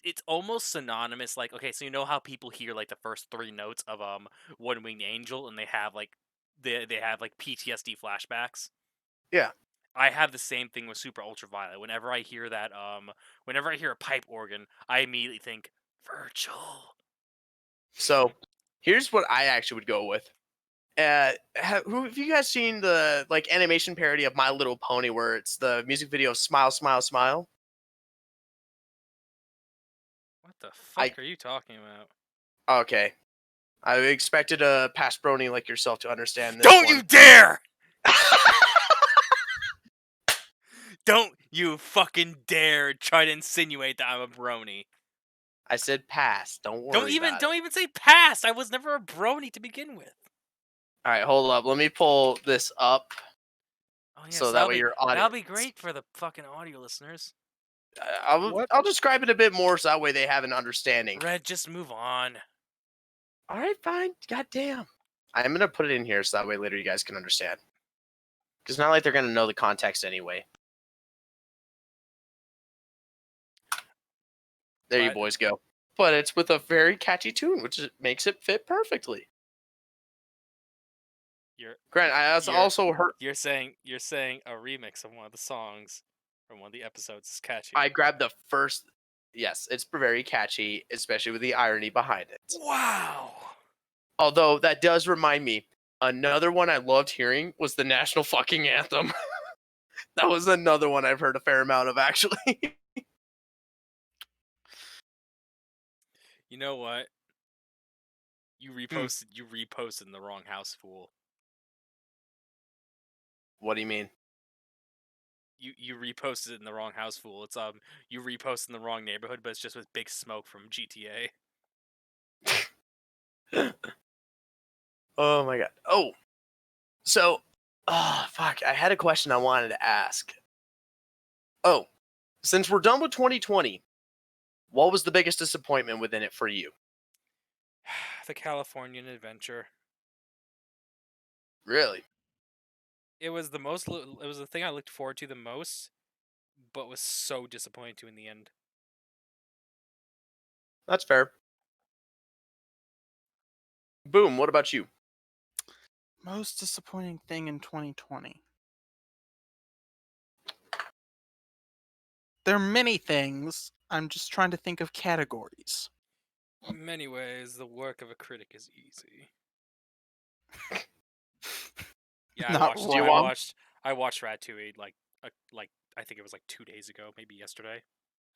it's almost synonymous, like, okay, so you know how people hear like the first 3 notes of One Winged Angel and they have like they have like PTSD flashbacks? Yeah. I have the same thing with Super Ultraviolet. Whenever I hear that whenever I hear a pipe organ, I immediately think Virgil. So here's what I actually would go with. Have you guys seen the like animation parody of My Little Pony where it's the music video of Smile, Smile, Smile? What the fuck are you talking about? Okay. I expected a past brony like yourself to understand this Don't one. you dare! Don't you fucking dare try to insinuate that I'm a brony. I said pass. Don't worry about it. Don't even say past. I was never a brony to begin with. All right, hold up. Let me pull this up. Oh yes, So that way your audio. that'll be great for the fucking audio listeners. I'll describe it a bit more so that way they have an understanding. Red, just move on. All right, fine. God damn. I'm gonna put it in here so that way later you guys can understand. Because not like they're gonna know the context anyway. There you But- boys go. But it's with a very catchy tune, which makes it fit perfectly. Grant, I also heard. You're saying a remix of one of the songs from one of the episodes is catchy. I grabbed the first. Yes, it's very catchy, especially with the irony behind it. Wow. Although that does remind me, another one I loved hearing was the national fucking anthem. That was another one I've heard a fair amount of, actually. You know what? You reposted in the wrong house, fool. What do you mean? You reposted it in the wrong house, fool. It's you reposted in the wrong neighborhood, but it's just with Big Smoke from GTA. Oh my god. Oh. So, fuck. I had a question I wanted to ask. Oh, since we're done with 2020, what was the biggest disappointment within it for you? The Californian Adventure. Really? It was the most. It was the thing I looked forward to the most, but was so disappointing to in the end. That's fair. Boom. What about you? Most disappointing thing in 2020. There are many things. I'm just trying to think of categories. In many ways, the work of a critic is easy. Yeah, I Not watched. Do you I wrong. want? watched. I watched Ratatouille like I think it was like 2 days ago, maybe yesterday.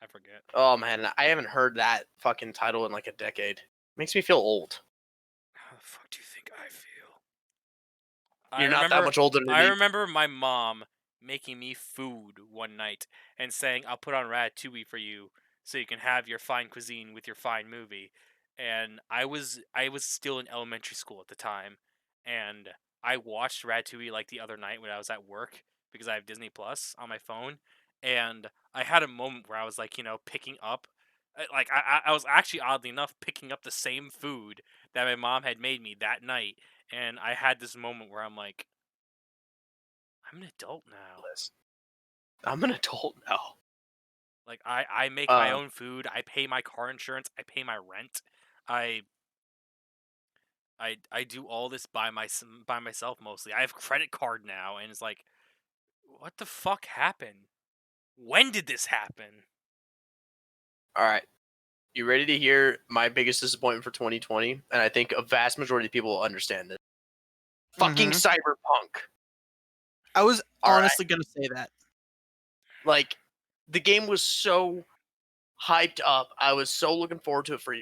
I forget. Oh man, I haven't heard that fucking title in like a decade. Makes me feel old. How the fuck do you think I feel? I You're not that remember. much older than I me. remember my mom making me food one night and saying, "I'll put on Ratatouille for you, so you can have your fine cuisine with your fine movie." And I was still in elementary school at the time, and I watched Ratatouille like the other night when I was at work because I have Disney Plus on my phone, and I had a moment where I was like, picking up. Like I was actually oddly enough picking up the same food that my mom had made me that night, and I had this moment where I'm like, I'm an adult now. I'm an adult now. Like I make my Uh, own food. I pay my car insurance. I pay my rent. I I do all this by myself mostly. I have credit card now, and it's like, what the fuck happened? When did this happen? all right. You ready to hear my biggest disappointment for 2020? And I think a vast majority of people will understand this. Fucking Mhm. Cyberpunk. I was All right. honestly gonna say that. Like, the game was so hyped up. I was so looking forward to it for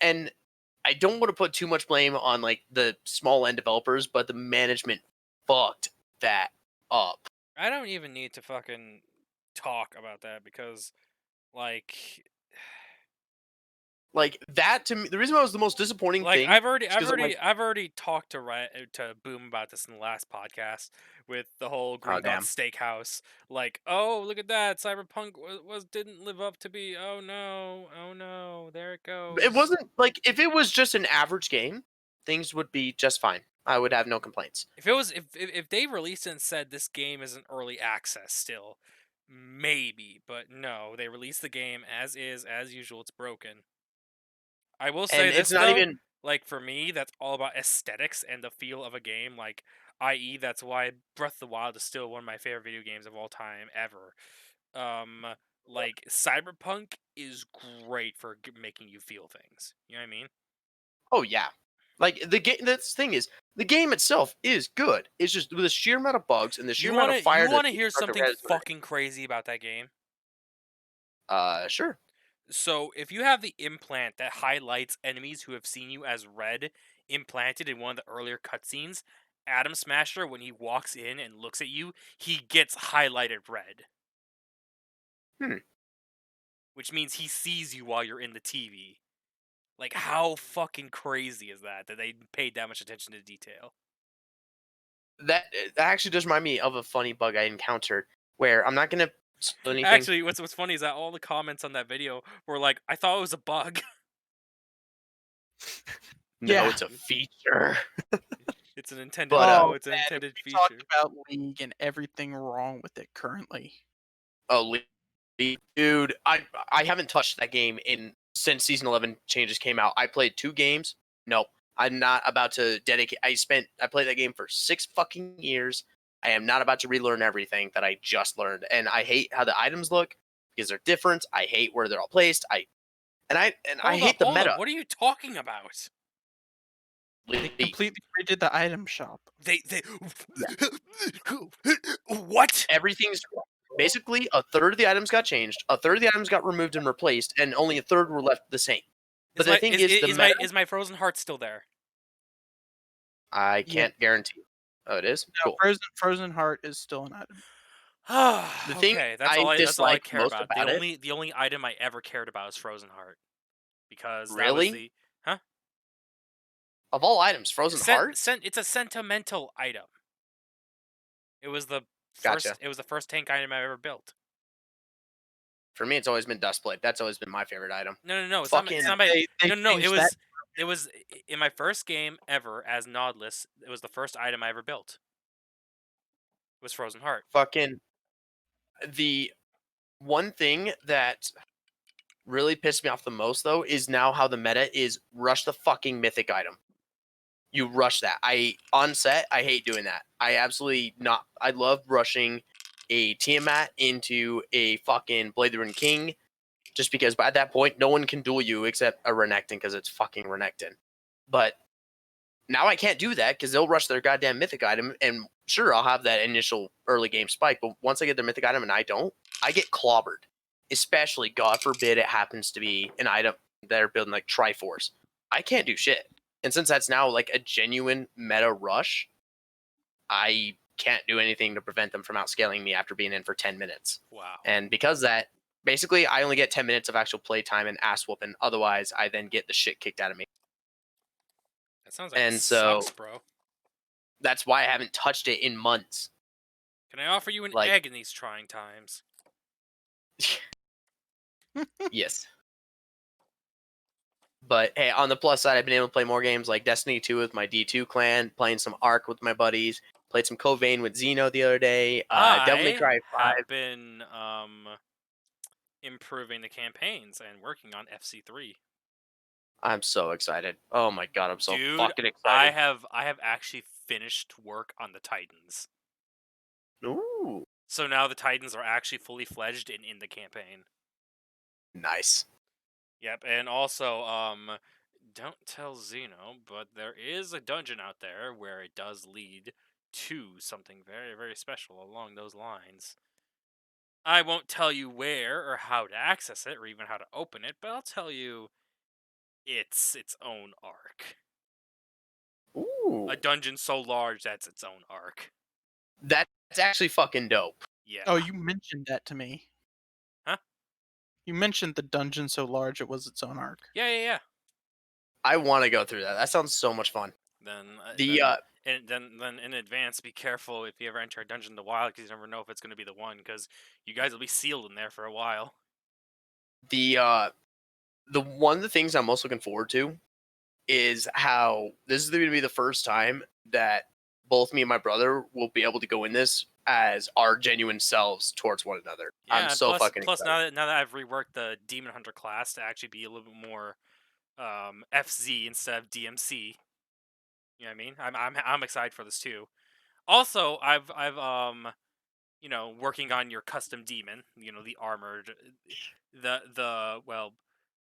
and I don't want to put too much blame on like the small end developers, but the management fucked that up. I don't even need to fucking talk about that because, like, Like that to me, the reason why it was the most disappointing Like thing is I've because I'm already, like, I've already talked to Boom about this in the last podcast with the whole oh Gringotts damn, Steakhouse. Like, oh look at that, Cyberpunk was didn't live up to be. Oh no, there it it goes. wasn't like if it was just an average game, things would be just fine. I would have no complaints. If it was, if they released it and said this game is an early access still, maybe, but no, they released the game as is, as usual. It's broken. I will say And it's this not though, even. like for me, that's all about aesthetics and the feel of a game. Like, i.e., that's why Breath of the Wild is still one of my favorite video games of all time ever. Um, like Cyberpunk is great for making you feel things. You know what I mean? Oh yeah, like the game. That's the thing is the game itself is good. It's just with the sheer amount of bugs and the sheer amount of You fire that wanna they hear start to something res. fucking crazy about that game? Sure. So, if you have the implant that highlights enemies who have seen you as red implanted in one of the earlier cutscenes, Adam Smasher, when he walks in and looks at you, he gets highlighted red, Hmm. which means he sees you while you're in the TV. Like, how fucking crazy is that they paid that much attention to detail? That actually does remind me of a funny bug I encountered where I'm not gonna spoil anything. Actually, what's funny is that all the comments on that video were like, "I thought it was a bug." No, Yeah. it's a feature. It's an intended But no, Oh it's an man, if intended we talked feature. about League and everything wrong with it currently. oh, dude, I haven't touched that game in since season 11 changes came out. I played 2 games. Nope, I'm not about to dedicate. I played that game for 6 fucking years. I am not about to relearn everything that I just learned, and I hate how the items look because they're different. I hate where they're all placed. I hate the Hold up. meta. What are you talking about? They completely redid the item shop. They what? Everything's basically a third of the items got changed, a third of the items got removed and replaced, and only a third were left the same. But Is the my thing is, the meta, is my frozen heart still there? I Yeah. can't guarantee. Oh, it is? No, Cool. Frozen Heart is still an item. The thing Okay, I that's all I dislike care most about. about it, The only item I ever cared about is Frozen Heart because that was really, the huh? of all items, Frozen Heart? It's a sentimental item. It was the Gotcha. first tank item I ever built. For me, it's always been Dustblade. That's always been my favorite item. No, it's not. Fucking, It's not my. They No. changed that. It was in my first game ever as Nodless. It was the first item I ever built. Was Frozen Heart. fucking, the one thing that really pissed me off the most, though, is now how the meta is rush the fucking mythic item. you rush that. On set, I hate doing that. I love rushing a Tiamat into a fucking Blade the Ruined King, just because at that point no one can duel you except a Renekton because it's fucking Renekton. But now I can't do that because they'll rush their goddamn mythic item, and sure, I'll have that initial early game spike, but once I get their mythic item and I don't, I get clobbered. Especially, God forbid, it happens to be an item they're building like Triforce. I can't do shit. And since that's now like a genuine meta rush, I can't do anything to prevent them from outscaling me after being in for 10 minutes. Wow. And because that, basically, I only get 10 minutes of actual play time and ass whooping. Otherwise, I then get the shit kicked out of me. That sounds like And it so sucks, bro. that's why I haven't touched it in months. Can I offer you an Like- egg in these trying times? Yes. But hey, on the plus side, I've been able to play more games like Destiny 2 with my D2 clan, playing some Ark with my buddies, played some Covain with Xeno the other day. Devil May Cry 5. have been improving the campaigns and working on FC3. I'm so excited. Oh my god, I'm so Dude, fucking I excited. have actually finished work on the Titans. Ooh, So now the Titans are actually fully fledged and in the campaign. nice. Yep, and also, don't tell Xeno, but there is a dungeon out there where it does lead to something very, very special along those lines. I won't tell you where or how to access it or even how to open it, but I'll tell you it's its own arc. Ooh, A dungeon so large that's its own arc. that's actually fucking dope. Yeah. Oh, you mentioned that to me. Huh? You mentioned the dungeon so large it was its own arc. Yeah. I want to go through that. That sounds so much fun. Then The then in advance, be careful if you ever enter a dungeon in the wild, because you never know if it's going to be the one, because you guys will be sealed in there for a while. one of the things I'm most looking forward to is how this is going to be the first time that both me and my brother will be able to go in this as our genuine selves towards one another. Yeah, I'm and so fucking plus excited. now that I've reworked the Demon Hunter class to actually be a little bit more FZ instead of DMC. You know what I mean? I'm excited for this too. Also, I've working on your custom demon, the armored, well,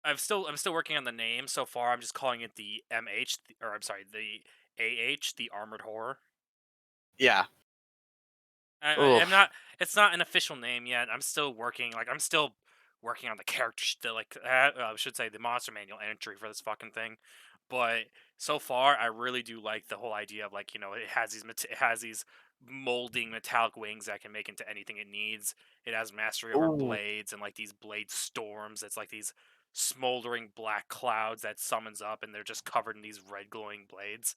I'm still working on the name so far. I'm just calling it the MH, or I'm sorry, the AH, the armored horror. Yeah. I'm Oof. not. It's not an official name yet. I'm still working. I'm still working on the character. I should say the monster manual entry for this fucking thing. But so far, I really do like the whole idea of it has these molding metallic wings that can make into anything it needs. It has mastery over Ooh. blades and like these blade storms. It's like these smoldering black clouds that summons up, and they're just covered in these red glowing blades.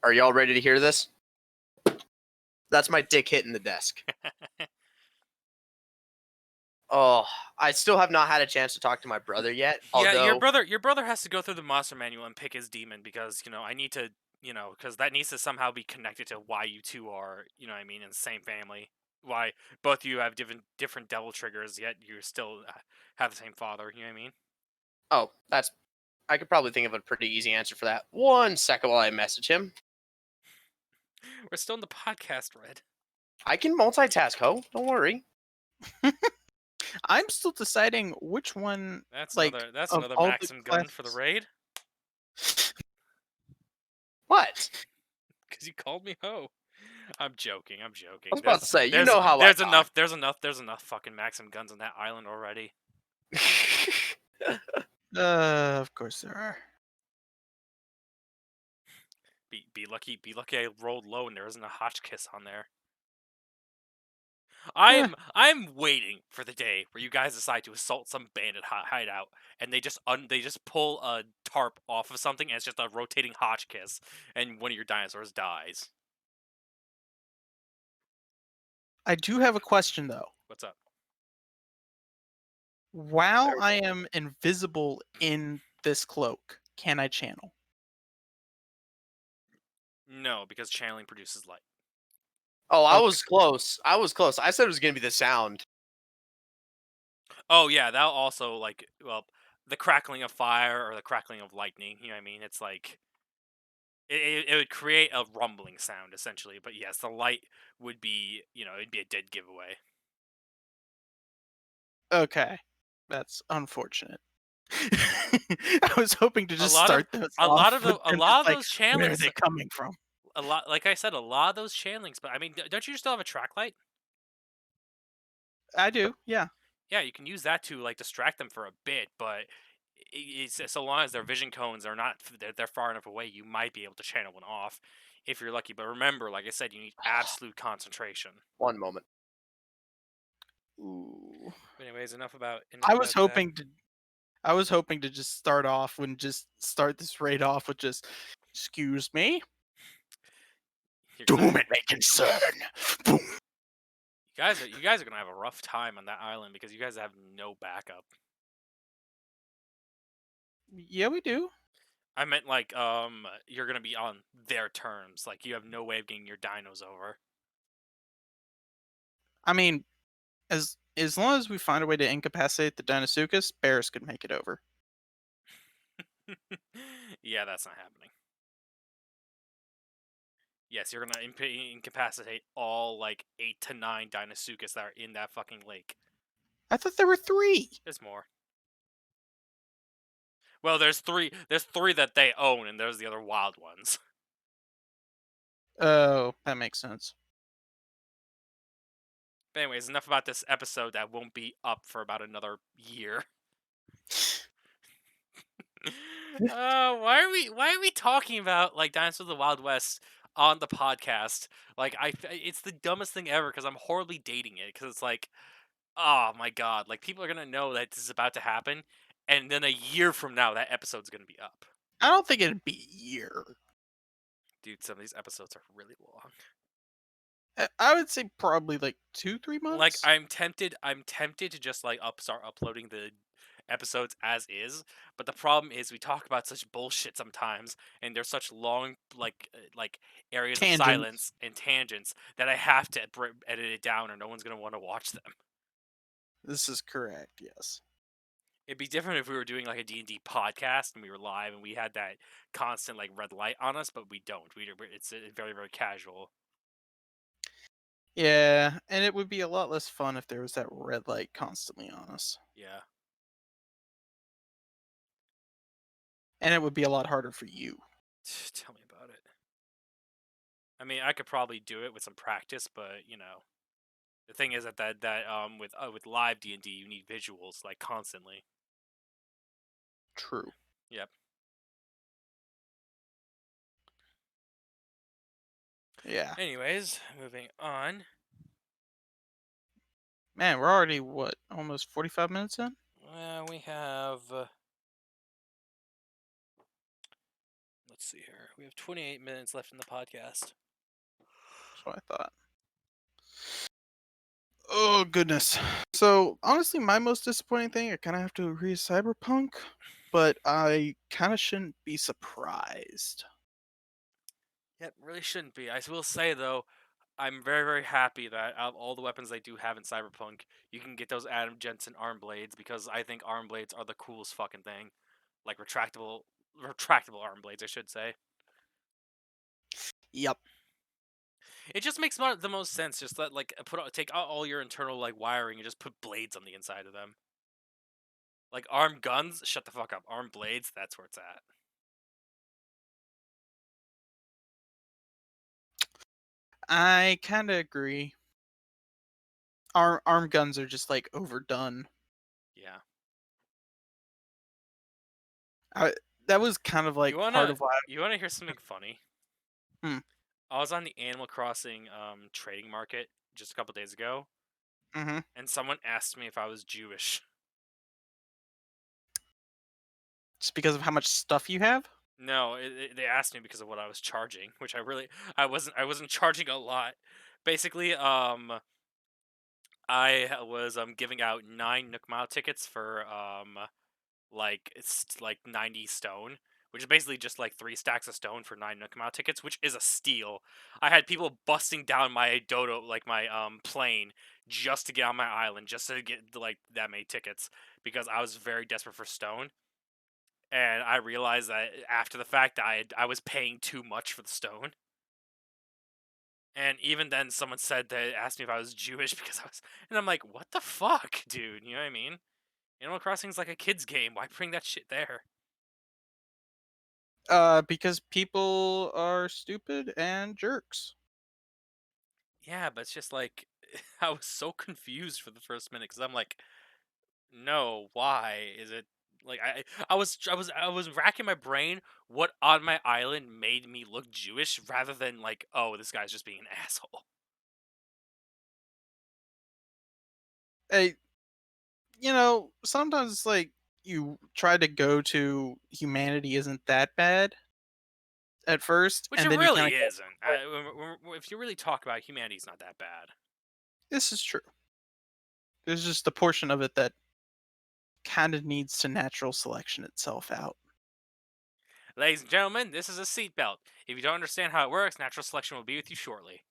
Are y'all ready to hear this? That's my dick hitting the desk. Oh, I still have not had a chance to talk to my brother yet. Yeah, Although, your brother has to go through the monster manual and pick his demon, because I need to, because that needs to somehow be connected to why you two are, what I mean, in the same family. Why both of you have different devil triggers, yet you still have the same father. You know what I mean? oh, I could probably think of a pretty easy answer for that. One second while I message him. We're still in the podcast, Red. I can multitask, ho. Don't worry. I'm still deciding which one. That's Like, that's of another all the Maxim gun for the classes- raid. What? Because you called me ho. I'm joking. I'm joking. I was about to say, you know how I there's talk. enough. There's enough fucking Maxim guns on that island already. Of course there are. Be lucky I rolled low and there isn't a Hotchkiss on there. I'm waiting for the day where you guys decide to assault some bandit hideout and they just pull a tarp off of something and it's just a rotating Hotchkiss and one of your dinosaurs dies. I do have a question though. What's up? While There we I am invisible in this cloak, can I channel? No, because channeling produces light. Oh, I Okay. was close. I said it was gonna be the sound. Oh yeah, that'll also the crackling of fire or the crackling of lightning. You know what I mean? It's like It would create a rumbling sound essentially, but yes, the light would be, it'd be a dead giveaway. Okay, that's unfortunate. I was hoping to A just lot of start those a lot off of with the a them lot just of like, those where are channelings, they coming from? a lot like I said, a lot of those channelings. But I mean, don't you still have a track light? I do, yeah. Yeah, you can use that to like distract them for a bit, but it's so long as their vision cones are not they're far enough away, you might be able to channel one off if you're lucky. But remember, like I said, you need absolute concentration. One moment. Ooh. But anyways, enough I was about that. hoping to I was hoping to just start off when just start this raid off with just, "Excuse me? You're gonna, Doom it may concern." Boom. you guys are gonna have a rough time on that island because you guys have no backup. Yeah, we do. I meant like you're gonna be on their terms. Like you have no way of getting your dinos over. I mean, as long as we find a way to incapacitate the Dinosuchus, bears could make it over. Yeah, that's not happening. Yes, you're gonna incapacitate all like 8 to 9 Dinosuchus that are in that fucking lake. I thought there were 3. There's more. Well, there's three. There's three that they own, and there's the other wild ones. Oh, that makes sense. But anyways, enough about this episode that won't be up for about another year. Why are we talking about like Dinosaurs of the Wild West on the podcast? Like it's the dumbest thing ever because I'm horribly dating it because it's like, oh my god, like people are gonna know that this is about to happen, and then a year from now that episode's gonna be up. I don't think it'd be a year. Dude, some of these episodes are really long. I would say probably like 2-3 Like months. I'm tempted to just like start uploading the episodes as is, but the problem is we talk about such bullshit sometimes, and there's such long like areas of Tangents. silence and tangents that I have to edit it down, or no one's gonna want to watch them. This is correct. Yes. It'd be different if we were doing like a D&D podcast and we were live and we had that constant like red light on us, but we don't. It's very very casual. Yeah, and it would be a lot less fun if there was that red light constantly on us. Yeah. And it would be a lot harder for you. Tell me about it. I mean, I could probably do it with some practice, but the thing is that with live D&D, you need visuals like constantly. True. Yep. Yeah. Anyways, moving on. Man, we're already what, almost 45 minutes in? We have. Let's see here. We have 28 minutes left in the podcast. That's what I thought. Oh goodness. So honestly, my most disappointing thing, I kind of have to agree, is Cyberpunk, but I kind of shouldn't be surprised. Yep, really shouldn't be. I will say though, I'm very very happy that out of all the weapons they do have in Cyberpunk, you can get those Adam Jensen arm blades because I think arm blades are the coolest fucking thing, like retractable arm blades, I should say. Yep. It just makes the most sense. Just let like take out all your internal like wiring and just put blades on the inside of them. Like arm guns, shut the fuck up. Arm blades, that's where it's at. I kind of agree. Arm guns are just like overdone. Yeah. That was kind of like You part wanna of why. you wanna hear something funny? Hmm. I was on the Animal Crossing trading market just a couple days ago, Mm-hmm. and someone asked me if I was Jewish. Just because of how much stuff you have. No, they asked me because of what I was charging, which I wasn't charging a lot. Basically, I was giving out 9 Nook Mile tickets for like it's like 90 stone, which is basically just like 3 stacks of stone for 9 Nook Mile tickets, which is a steal. I had people busting down my dodo, like my plane, just to get on my island, just to get like that many tickets because I was very desperate for stone. and I realized that after the fact that I was paying too much for the stone. And even then, someone said that asked me if I was Jewish because I was, and I'm like, what the fuck, dude? You know what I mean? Animal Crossing's like a kid's game. Why bring that shit there? Because people are stupid and jerks. Yeah, but it's just like I was so confused for the first minute because I'm like, no, why is it like I was racking my brain what on my island made me look Jewish rather than like, oh, this guy's just being an asshole. Hey, sometimes it's like you try to go to humanity isn't that bad at first, Which and it then you kind really of go, isn't. If you really talk about it, humanity's not that bad. this is true. There's just a portion of it that kind of needs to natural selection itself out. Ladies and gentlemen, this is a seatbelt. If you don't understand how it works, natural selection will be with you shortly.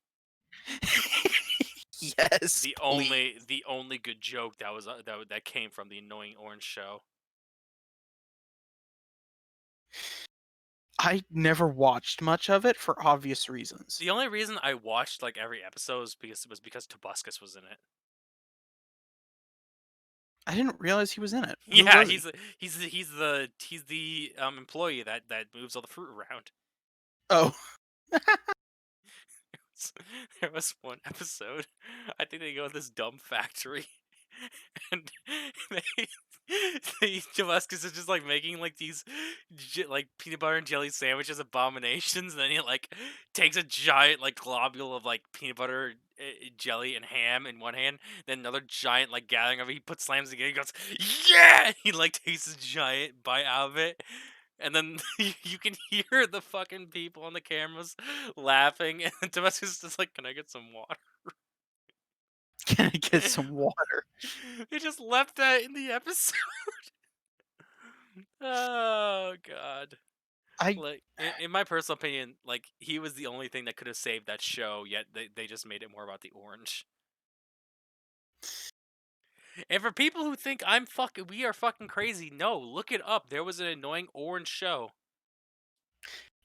Yes, The please. only good joke that was that came from the annoying orange show. I never watched much of it for obvious reasons. The only reason I watched like every episode was because Tobuscus was in it. I didn't realize he was in it. Who Yeah, was he? he's the employee that moves all the fruit around. Oh, There was one episode. I think they go to this dumb factory, and they, Damascus is just like making like these like peanut butter and jelly sandwiches, abominations. And then he like takes a giant like globule of like peanut butter, jelly, and ham in one hand. Then another giant like gathering of it. He puts slams together. He goes, yeah. He like takes a giant bite out of it. And then you can hear the fucking people on the cameras laughing, and Damascus is just like, "Can I get some water?" can I get some water? They just left that in the episode. Oh god! I Like in my personal opinion, like he was the only thing that could have saved that show. Yet they just made it more about the orange. And for people who think we are fucking crazy, no, look it up. There was an annoying orange show,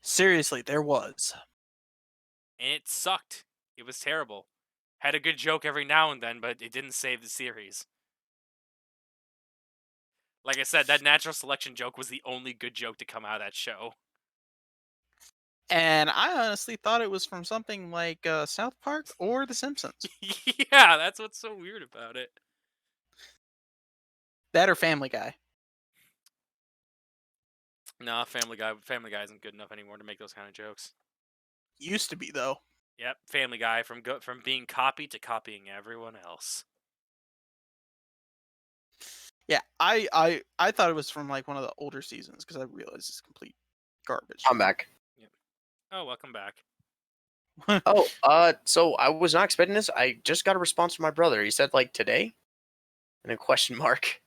seriously, there was. and it sucked. It was terrible. Had a good joke every now and then, but it didn't save the series. Like I said, that natural selection joke was the only good joke to come out of that show. And I honestly thought it was from something like South Park or The Simpsons. Yeah, that's what's so weird about it. That or Family Guy. Nah, Family Guy isn't good enough anymore to make those kind of jokes. Used to be though. Yep, Family Guy from being copied to copying everyone else. Yeah, I thought it was from like one of the older seasons because I realized it's complete garbage. I'm back. Oh, welcome back. Oh, so I was not expecting this. I just got a response from my brother. He said like today, and a question mark.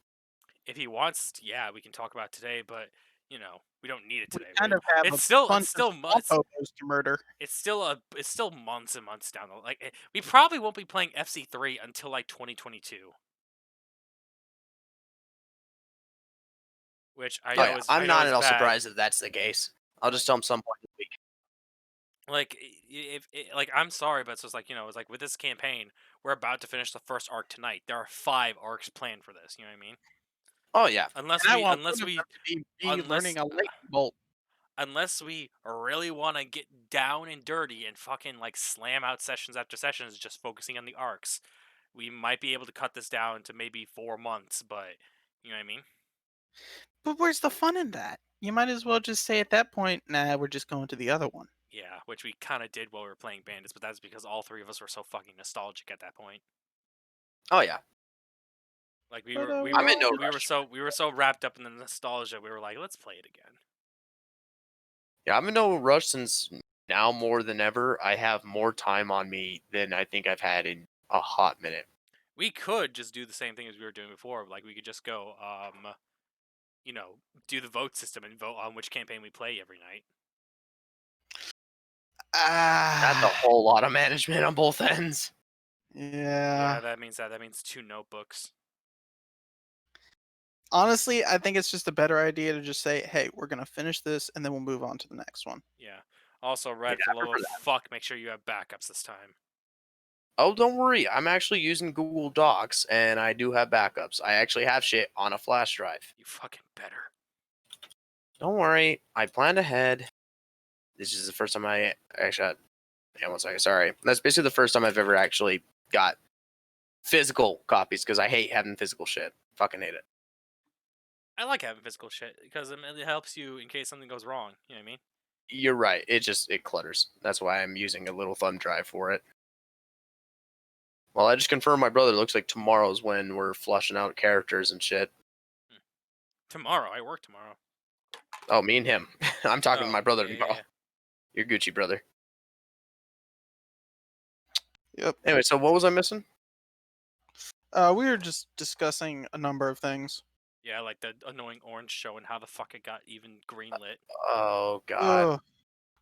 If he wants, yeah, we can talk about it today, but we don't need it We today. kind Right? of have It's a still bunch of swamp it's hobos to murder. it's still months and months down the like. We probably won't be playing FC3 until like 2022. Which I Oh know yeah, is I'm not at all bad. surprised if that's the case. I'll just tell him some point this week. Like if like I'm sorry, but it's just like it's like with this campaign, we're about to finish the first arc tonight. There are 5 arcs planned for this. You know what I mean? Oh yeah, Unless And I we want one unless of we them to be me unless learning a lightning bolt. unless we really want to get down and dirty and fucking like slam out sessions after sessions, just focusing on the arcs, we might be able to cut this down to maybe 4 months. But you know what I mean? But where's the fun in that? You might as well just say at that point, nah, we're just going to the other one. Yeah, which we kind of did while we were playing Bandits, but that's because all 3 of us were so fucking nostalgic at that point. oh yeah. Like we But, were, we I'm were, in no we were rush. so wrapped up in the nostalgia. We were like, let's play it again. Yeah, I'm in no rush since now more than ever. I have more time on me than I think I've had in a hot minute. We could just do the same thing as we were doing before. Like we could just go, do the vote system and vote on which campaign we play every night. That's a whole lot of management on both ends. Yeah, Yeah. that means 2 notebooks. Honestly, I think it's just a better idea to just say, "Hey, we're gonna finish this, and then we'll move on to the next one." Yeah. Also, Yeah, Red, I for the love prefer of that. fuck, make sure you have backups this time. Oh, don't worry. I'm actually using Google Docs, and I do have backups. I actually have shit on a flash drive. You fucking better. Don't worry. I planned ahead. This is the first time I actually got. Yeah, one second. Sorry. That's basically the first time I've ever actually got physical copies because I hate having physical shit. Fucking hate it. I like having physical shit because it helps you in case something goes wrong. You know what I mean? You're right. It clutters. That's why I'm using a little thumb drive for it. Well, I just confirmed my brother. Looks like tomorrow's when we're flushing out characters and shit. Tomorrow, I work tomorrow. Oh, me and him. I'm talking to Oh, my brother yeah, tomorrow. yeah. Your Gucci brother. Yep. Anyway, so what was I missing? We were just discussing a number of things. Yeah, like the annoying orange show and how the fuck it got even greenlit. Oh God. Ugh.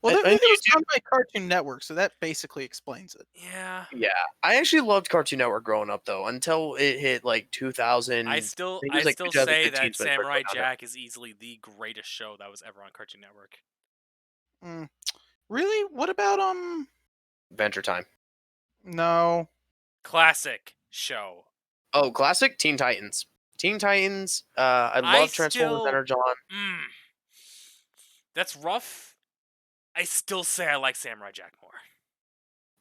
Well, And it was YouTube. done by Cartoon Network, so that basically explains it. Yeah. Yeah, I actually loved Cartoon Network growing up though until it hit like 2000. I I still think it I was like still say 2015 that when it started Samurai going downhill. Jack is easily the greatest show that was ever on Cartoon Network. Mm. Really? What about Adventure Time. No. Classic show. Oh, classic Teen Titans. Teen Titans. I I love Transformers still Energon. mm, that's rough. I still say I like Samurai Jack more.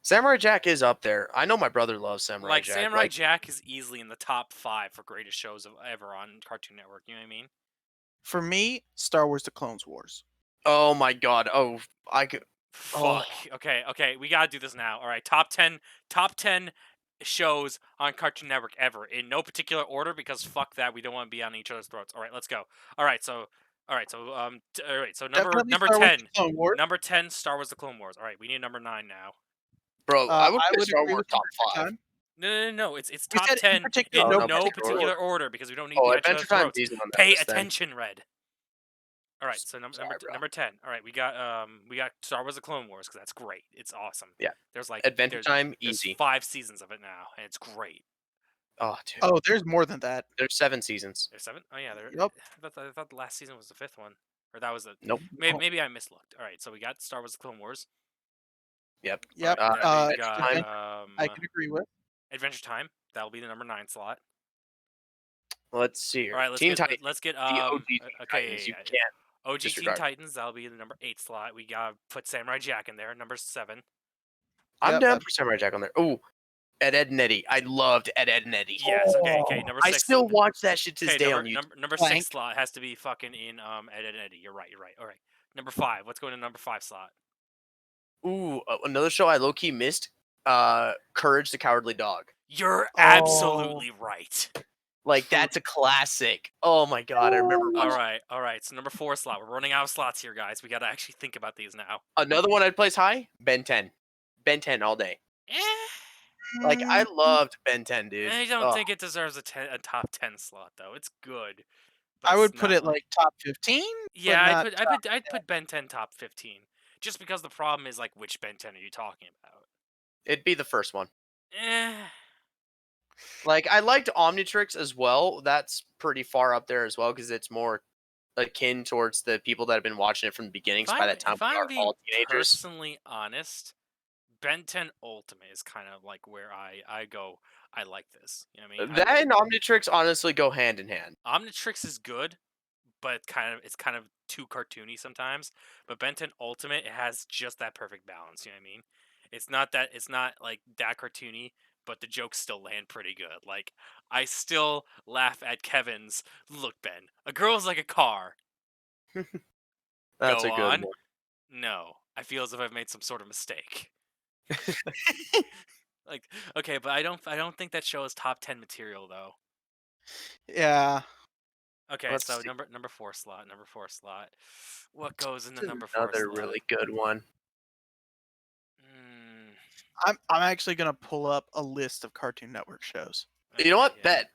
Samurai Jack is up there. I know my brother loves Samurai Like Jack. Samurai Jack is easily in the top 5 for greatest shows of ever on Cartoon Network. You know what I mean? For me, Star Wars: The Clone Wars. Oh my God. Oh, I could. Oh, Fuck. Okay. We gotta do this now. All right. Top 10 shows on Cartoon Network ever in no particular order because fuck that. We don't want to be on each other's throats. All right. Let's go. All right. So. All right. So. All right. So Definitely number Star Wars: 10. The Clone Wars. Number 10. Star Wars: The Clone Wars. All right. We need number 9 now. bro, I would I put would Star agree Wars with top Adventure 5. Time. No. It's We top said in 10 particular, in no no particular particular order. order because we don't need Oh, to be on each Adventure other's Time's throats. easy on that Pay list then. attention, Red. All right, so Sorry, bro. number 10. All right, we got Star Wars: The Clone Wars because that's great. It's awesome. Yeah. There's like Adventure Time, there's easy. 5 seasons of it now, and it's great. Oh, dude. Oh, there's more than that. There's 7 seasons. There's 7. Oh yeah, Yep. I thought the last season was the 5th one, or that was the Nope. maybe I mislooked. All right, so we got Star Wars: The Clone Wars. Yep. Yep. All right, then we Adventure got Time. I can agree with. Adventure Time. That'll be the number 9 slot. Let's see here. All right, Teen Titans. let's get The OG Teen okay, Titans. You yeah. can't OG Teen disregard. Titans. That'll be the number 8 slot. We got put Samurai Jack in there, number 7. I'm Yep, down for Samurai Jack on there. Oh, Ed and Eddie. I loved Ed and Eddie. Yes. Okay. Oh, Number I 6. still watch that shit to this Okay, day on YouTube. number Blank. 6 slot has to be fucking in Ed, Ed, Eddie. You're right. All right. Number 5. Let's go to number 5 slot. Ooh, another show I low key missed. Courage the Cowardly Dog. You're Oh. absolutely right. Like that's a classic. Oh my God, I remember All watching. right. So number 4 slot. We're running out of slots here, guys. We gotta actually think about these now. Another one I'd place high. Ben 10. Ben 10 all day. Eh, Like I loved Ben 10, dude. I don't Oh, think it deserves a top 10 slot though. It's good. I but would it's put not it like top 15. Yeah, but not I'd put Ben 10 top 15. Just because the problem is like which Ben 10 are you talking about? it'd be the first one. Eh. Like I liked Omnitrix as well. That's pretty far up there as well because it's more akin towards the people that have been watching it from the beginning. So by that time, If we I'm are being all teenagers. personally honest, Ben 10 Ultimate is kind of like where I go. I like this. You know what I mean? That and Omnitrix honestly go hand in hand. Omnitrix is good, but it's kind of too cartoony sometimes. But Ben 10 Ultimate, it has just that perfect balance. You know what I mean? It's not like that cartoony, but the jokes still land pretty good. Like I still laugh at Kevin's "Look, Ben, a girl's like a car." That's Go a good on. one. No, I feel as if I've made some sort of mistake. Like, okay, but I don't think that show is top 10 material though. Yeah. Okay, Let's so see. number 4 slot. What goes in the This is number 4 another slot? really good one. I'm actually gonna pull up a list of Cartoon Network shows. You know what? Yeah. Bet.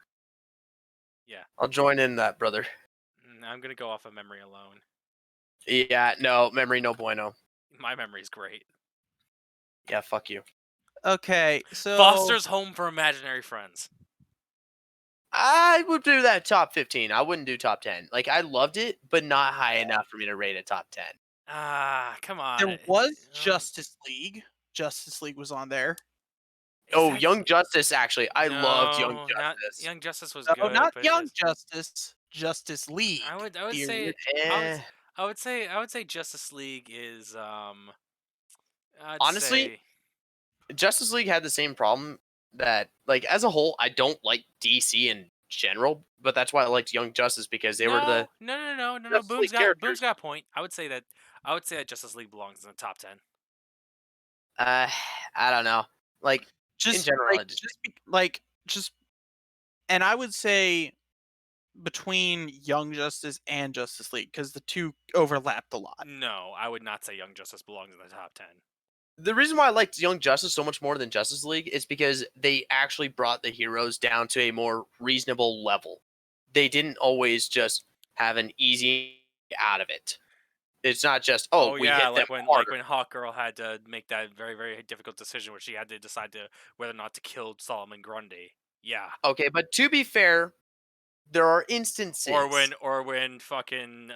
Yeah. I'll join in that, brother. I'm gonna go off of memory alone. Yeah, no, memory no bueno. My memory's great. Yeah, fuck you. Okay, so Foster's Home for Imaginary Friends. I would do that top 15. I wouldn't do top 10. Like I loved it, but not high enough for me to rate it top 10. Ah, come on. There was um, Justice League. Justice League was on there. is Oh, that- Young Justice actually. I loved Young No, not Justice. Young Justice was No, good, not but Young Justice. Justice League. I would the say ori- Eh, I would say Justice League is I'd honestly, say Justice League had the same problem that like as a whole, I don't like DC in general, but that's why I liked Young Justice because they were the no. Justice League Boom's characters. got a point. I would say that Justice League belongs in the top 10. Uh, I don't know. Like in just general, like I just just and I would say between Young Justice and Justice League because the two overlapped a lot. No, I would not say Young Justice belongs in the top 10. the reason why I liked Young Justice so much more than Justice League is because they actually brought the heroes down to a more reasonable level. They didn't always just have an easy out of it. It's not just we yeah, hit them like harder. when Hawkgirl had to make that very very difficult decision where she had to decide whether or not to kill Solomon Grundy. Yeah. Okay, but to be fair, there are instances. Or when fucking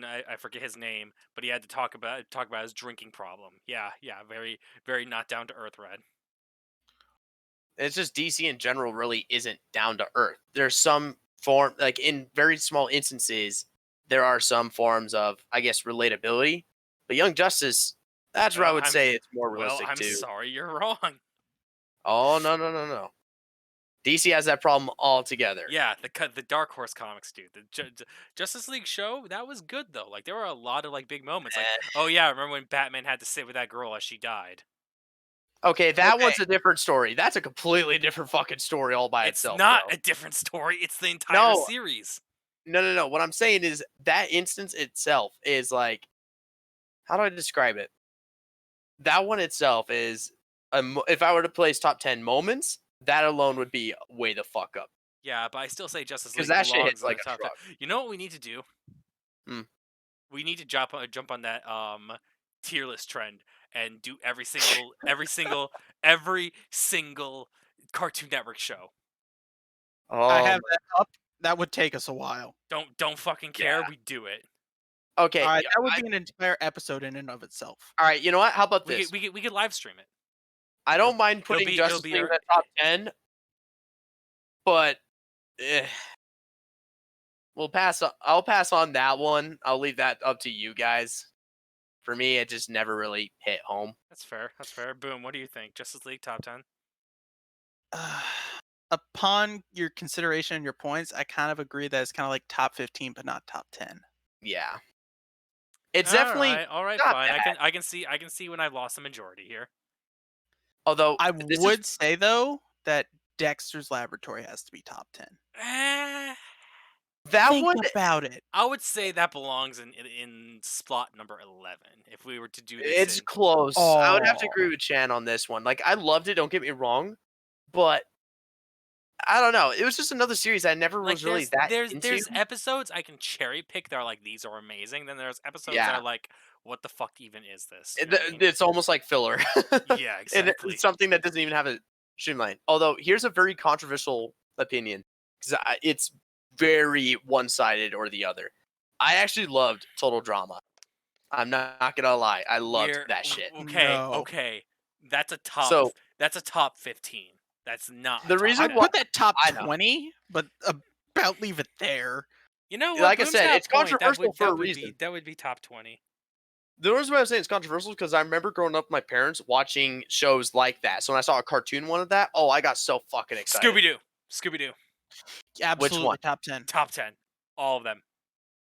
I forget his name, but he had to talk about his drinking problem. Yeah, very very not down to earth, Red. It's just DC in general really isn't down to earth. There's some form, like in very small instances, there are some forms of, I guess, relatability. But Young Justice, that's where I would say it's more realistic I'm too. sorry, you're wrong. Oh no. DC has that problem altogether. Yeah, the Dark Horse comics, dude. The Justice League show that was good though. Like there were a lot of like big moments. Like oh yeah, remember when Batman had to sit with that girl as she died? Okay, that Okay. one's a different story. That's a completely different fucking story all by It's itself. not bro. a different story. It's the entire No. series. No. What I'm saying is that instance itself is like, how do I describe it? That one itself is, if I were to place top 10 moments, that alone would be way the fuck up. Yeah, but I still say Justice Because League that shit belongs hits in like the a top 10. truck. You know what we need to do? Hmm. We need to jump on that tier list trend and do every single Cartoon Network show. I have Um, that up. That would take us a while. Don't fucking care. We do it. okay. All right, Yeah, that would be an entire episode in and of itself. all right. You know what? How about this? We could live stream it. I don't mind putting it'll Justice be League in our- the top 10, but I'll pass on that one. I'll leave that up to you guys. For me, it just never really hit home. That's fair. That's fair. Boom. What do you think? Justice League top 10? Upon your consideration and your points, I kind of agree that it's kind of like top 15, but not top 10. Yeah. It's definitely all right, not fine. bad. I can see when I've lost the majority here. Although I this is would say though that Dexter's Laboratory has to be top 10. that Think one. about it. I would say that belongs in slot number 11 if we were to do this. It's in... close. I would have to Aw. agree with Chan on this one. Like I loved it. Don't get me wrong, but I don't know. It was just another series I never Like was really that into. there's episodes I can cherry pick that are like these are amazing. Then there's episodes Yeah. that are like, what the fuck even is this? You know what I mean? It's almost like filler. Yeah, And exactly. it's something that doesn't even have a streamline. Although here's a very controversial opinion because it's very one-sided or the other. I actually loved Total Drama. I'm not gonna lie. I loved that shit. No. Okay. That's a top. So- That's a top 15. That's not. The a top reason I'd 10. why- put that top I know. 20, but about leave it there. You know what? like I Boom's said, got a it's point. controversial for a reason. That would be top 20. The reason why I'm saying it's controversial is because I remember growing up with my parents watching shows like that. So when I saw a cartoon one of that, I got so fucking excited. Scooby Doo. Absolutely one? top 10. Top 10. All of them.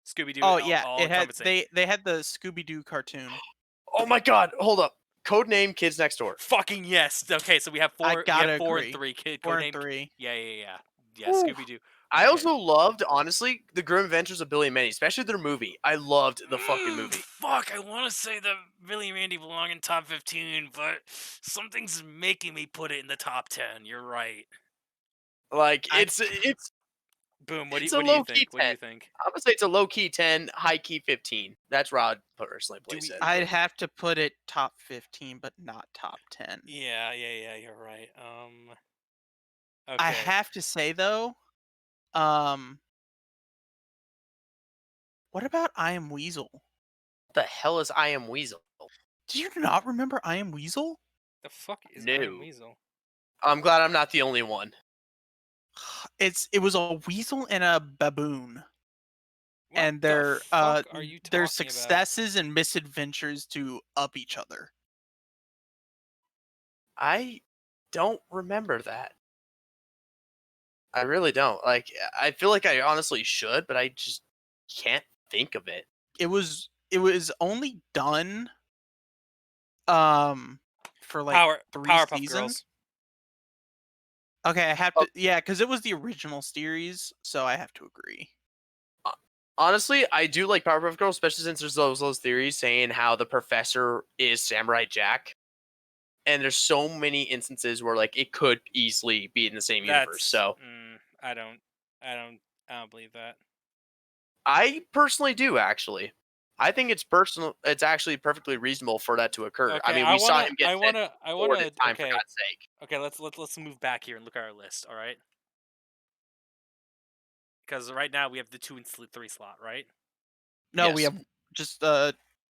Scooby Doo. Oh yeah, all it had encompassing. they had the Scooby Doo cartoon. Oh my god, hold up. Codename Kids Next Door. Fucking yes. Okay, so we have four. I gotta we have 4 agree. and 3. Kid 4 codename. and 3. Yeah. Ooh. Scooby Doo. I also loved, honestly, the Grim Adventures of Billy and Mandy, especially their movie. I loved the fucking movie. Fuck, I want to say that Billy and Mandy belong in top 15, but something's making me put it in the top 10. You're right. Like I- it's Boom. It's What a do you low-key think? What do you 10. think? I'm gonna say it's a low key 10, high key 15. That's where I'd personally place it. I'd have to put it top 15, but not top 10. Yeah. You're right. Okay. I have to say though, um, what about I Am Weasel? What the hell is I Am Weasel? Do you not remember I Am Weasel? The fuck is I Am No. Weasel? I'm glad I'm not the only one. It was a weasel and a baboon, What and the fuck are you their talking about? successes and misadventures to up each other. I don't remember that. I really don't. Like, I feel like I honestly should, but I just can't think of it. It was only done um for like three Powerpuff seasons. Girls. Okay, I have Oh. to yeah, because it was the original series, so I have to agree. Honestly, I do like Powerpuff Girls, especially since there's those theories saying how the professor is Samurai Jack. And there's so many instances where like it could easily be in the same universe. So I don't believe that. I personally do actually. I think it's personal. It's actually perfectly reasonable for that to occur. Okay, I mean, we saw him get sent I before wanna. this time, for Okay, God's sake. okay. Let's move back here and look at our list. All right. Because right now we have the 2 and 3 slot, right? No, we Yes. have just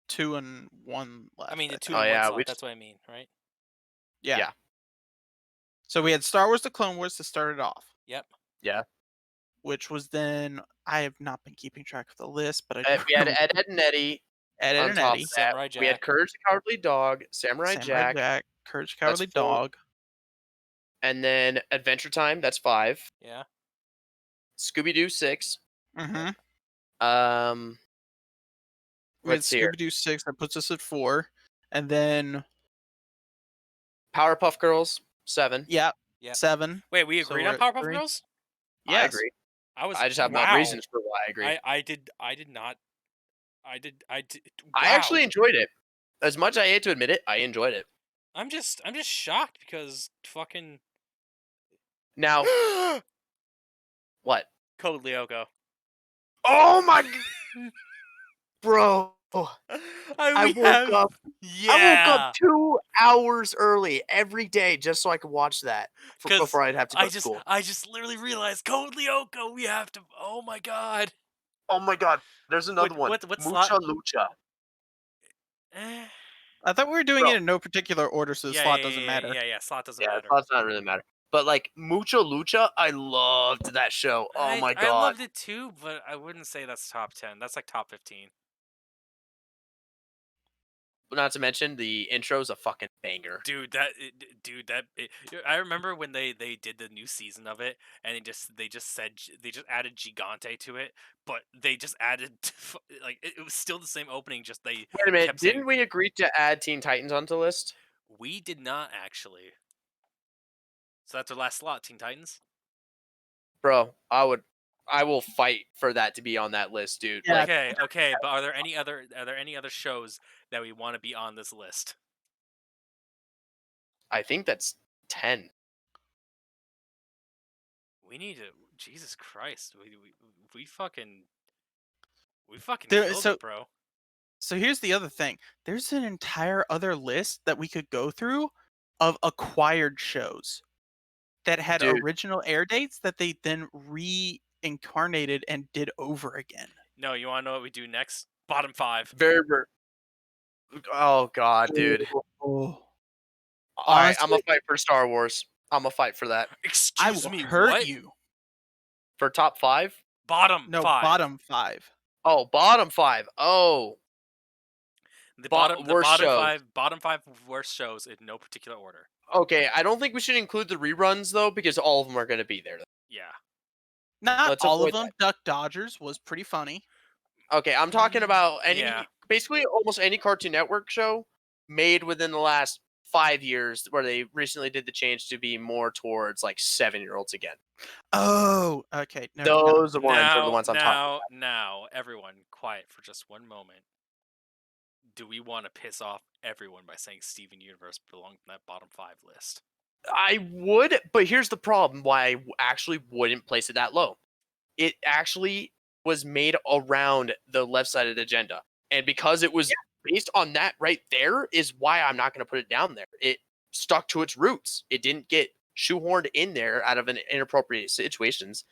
2 and 1 left. I mean the 2 Oh, and 1 yeah, slot. we That's what I mean, right? Yeah. Yeah. So we had Star Wars: The Clone Wars to start it off, Yep. Yeah. which was then I have not been keeping track of the list, but I do We had remember Ed, Ed, and Eddie. Ed, Ed On and top Eddie, of that, Samurai we had Jack. Courage the Cowardly Dog, Samurai Samurai Jack, Jack, Courage the That's Cowardly 4. Dog. and then Adventure Time. That's 5. Yeah. Scooby Doo 6. Mm-hmm. Um, We had let's see here. Scooby Doo 6, that puts us at 4, and then Powerpuff Girls 7. yeah, Yep. 7. Wait, we So agreed we're on at Powerpuff 3. Girls? I Yes. agree. I I just have wow. my reasons for why I agree. I did not. I did. Wow. I actually enjoyed it. As much as I hate to admit it, I enjoyed it. I'm just shocked because fucking Now, what? Code Lyoko. Oh my, bro! I we woke have, up. Yeah. I woke up 2 hours early every day just so I could watch that 'Cause before I'd have to go to school. I just literally realized Code Lyoko. We have to. Oh my god. Oh my god! There's another one. What Mucha slot? Lucha. Eh. I thought we were doing Bro. it in no particular order, so the slot doesn't matter. Yeah. Slot doesn't Yeah, matter. that's not really matter. But like Mucha Lucha, I loved that show. Oh my I god! loved it too, but I wouldn't say that's top 10. That's like top 15. Not to mention the intro's a fucking banger. Dude, I remember when they did the new season of it, and they just added Gigante to it, but they just added like it was still the same opening. Just they Wait a minute, kept saying, didn't we agree to add Teen Titans onto the list? we did not actually. So that's our last slot, Teen Titans. Bro, I will fight for that to be on that list, dude. Yeah. Like, Okay, but are there any other shows that we want to be on this list? I think that's 10. We need to. Jesus Christ, we fucking There- killed so- it, bro. So here's the other thing. There's an entire other list that we could go through of acquired shows that had Dude. original air dates that they then reincarnated and did over again. No, you want to know what we do next? Bottom 5. Very, very. Oh god, dude. Oh. All right, I'm Honestly- gonna fight for Star Wars. I'm gonna fight for that. I Excuse will me, hurt what? you. For top 5? Bottom No, 5. bottom 5. Oh, bottom 5. Oh, The Bo- worst shows. bottom 5 worst shows in no particular order. okay. I don't think we should include the reruns though, because all of them are gonna be there. Yeah. Not Let's all of avoid them. Duck Dodgers was pretty funny. Okay, I'm talking about any, Yeah. basically almost any Cartoon Network show made within the last 5 years, where they recently did the change to be more towards like 7-year-olds again. Oh, okay. No, Those ones are the ones I'm talking about. Now, everyone, quiet for just one moment. Do we want to piss off everyone by saying Steven Universe belonged in that bottom 5 list? I would, but here's the problem why I actually wouldn't place it that low. It actually was made around the left-sided agenda. And because it was based on that right there is why I'm not going to put it down there. It stuck to its roots. It didn't get shoehorned in there out of an inappropriate situations,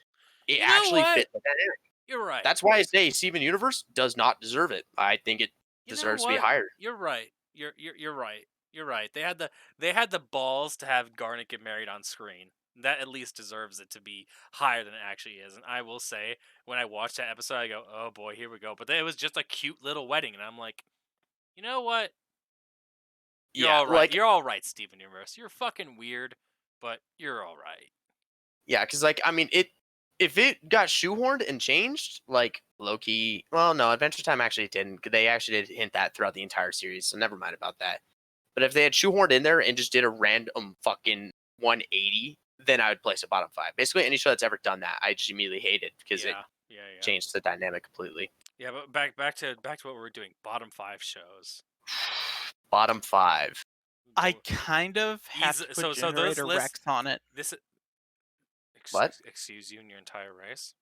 it You know actually what? fit the dynamic. You're right. That's why I say Steven Universe does not deserve it. I think it You know deserves to be what? higher. You're right. You're right. You're right. They had the balls to have Garnet get married on screen. That at least deserves it to be higher than it actually is. And I will say, when I watched that episode, I go, "Oh boy, here we go." But then it was just a cute little wedding, and I'm like, you know what? You're Yeah, all right. like You're all right, Steven Universe. You're fucking weird, but you're all right. yeah, because like I mean it. If it got shoehorned and changed, like low key, well, no, Adventure Time actually didn't. They actually did hint that throughout the entire series, so never mind about that. But if they had shoehorned in there and just did a random fucking 180, then I would place it bottom 5. Basically, any show that's ever done that, I just immediately hate it because it Yeah. changed the dynamic completely. Yeah, but back to what we were doing. Bottom 5 shows. Bottom 5. I Go- kind of have to put so those Generator lists. Rex on it. This. What? Excuse you and your entire race.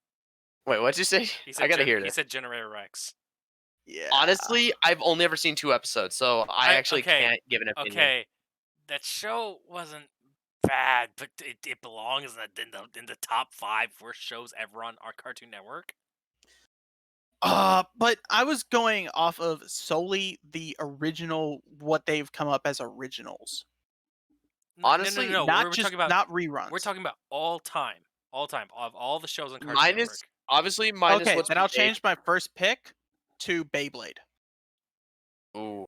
Wait, what'd you say? He said I gotta hear He this. said Generator Rex. Yeah. Honestly, I've only ever seen 2 episodes, so I actually okay, can't give an opinion. Okay, that show wasn't bad, but it belongs in the top 5 worst shows ever on our Cartoon Network. But I was going off of solely the original, what they've come up as originals, Honestly, no. not We're just talking about not reruns. we're talking about all time of all the shows on Cartoon Minus Network. obviously minus Okay, what's then I'll been made. change my first pick to Beyblade. Ooh.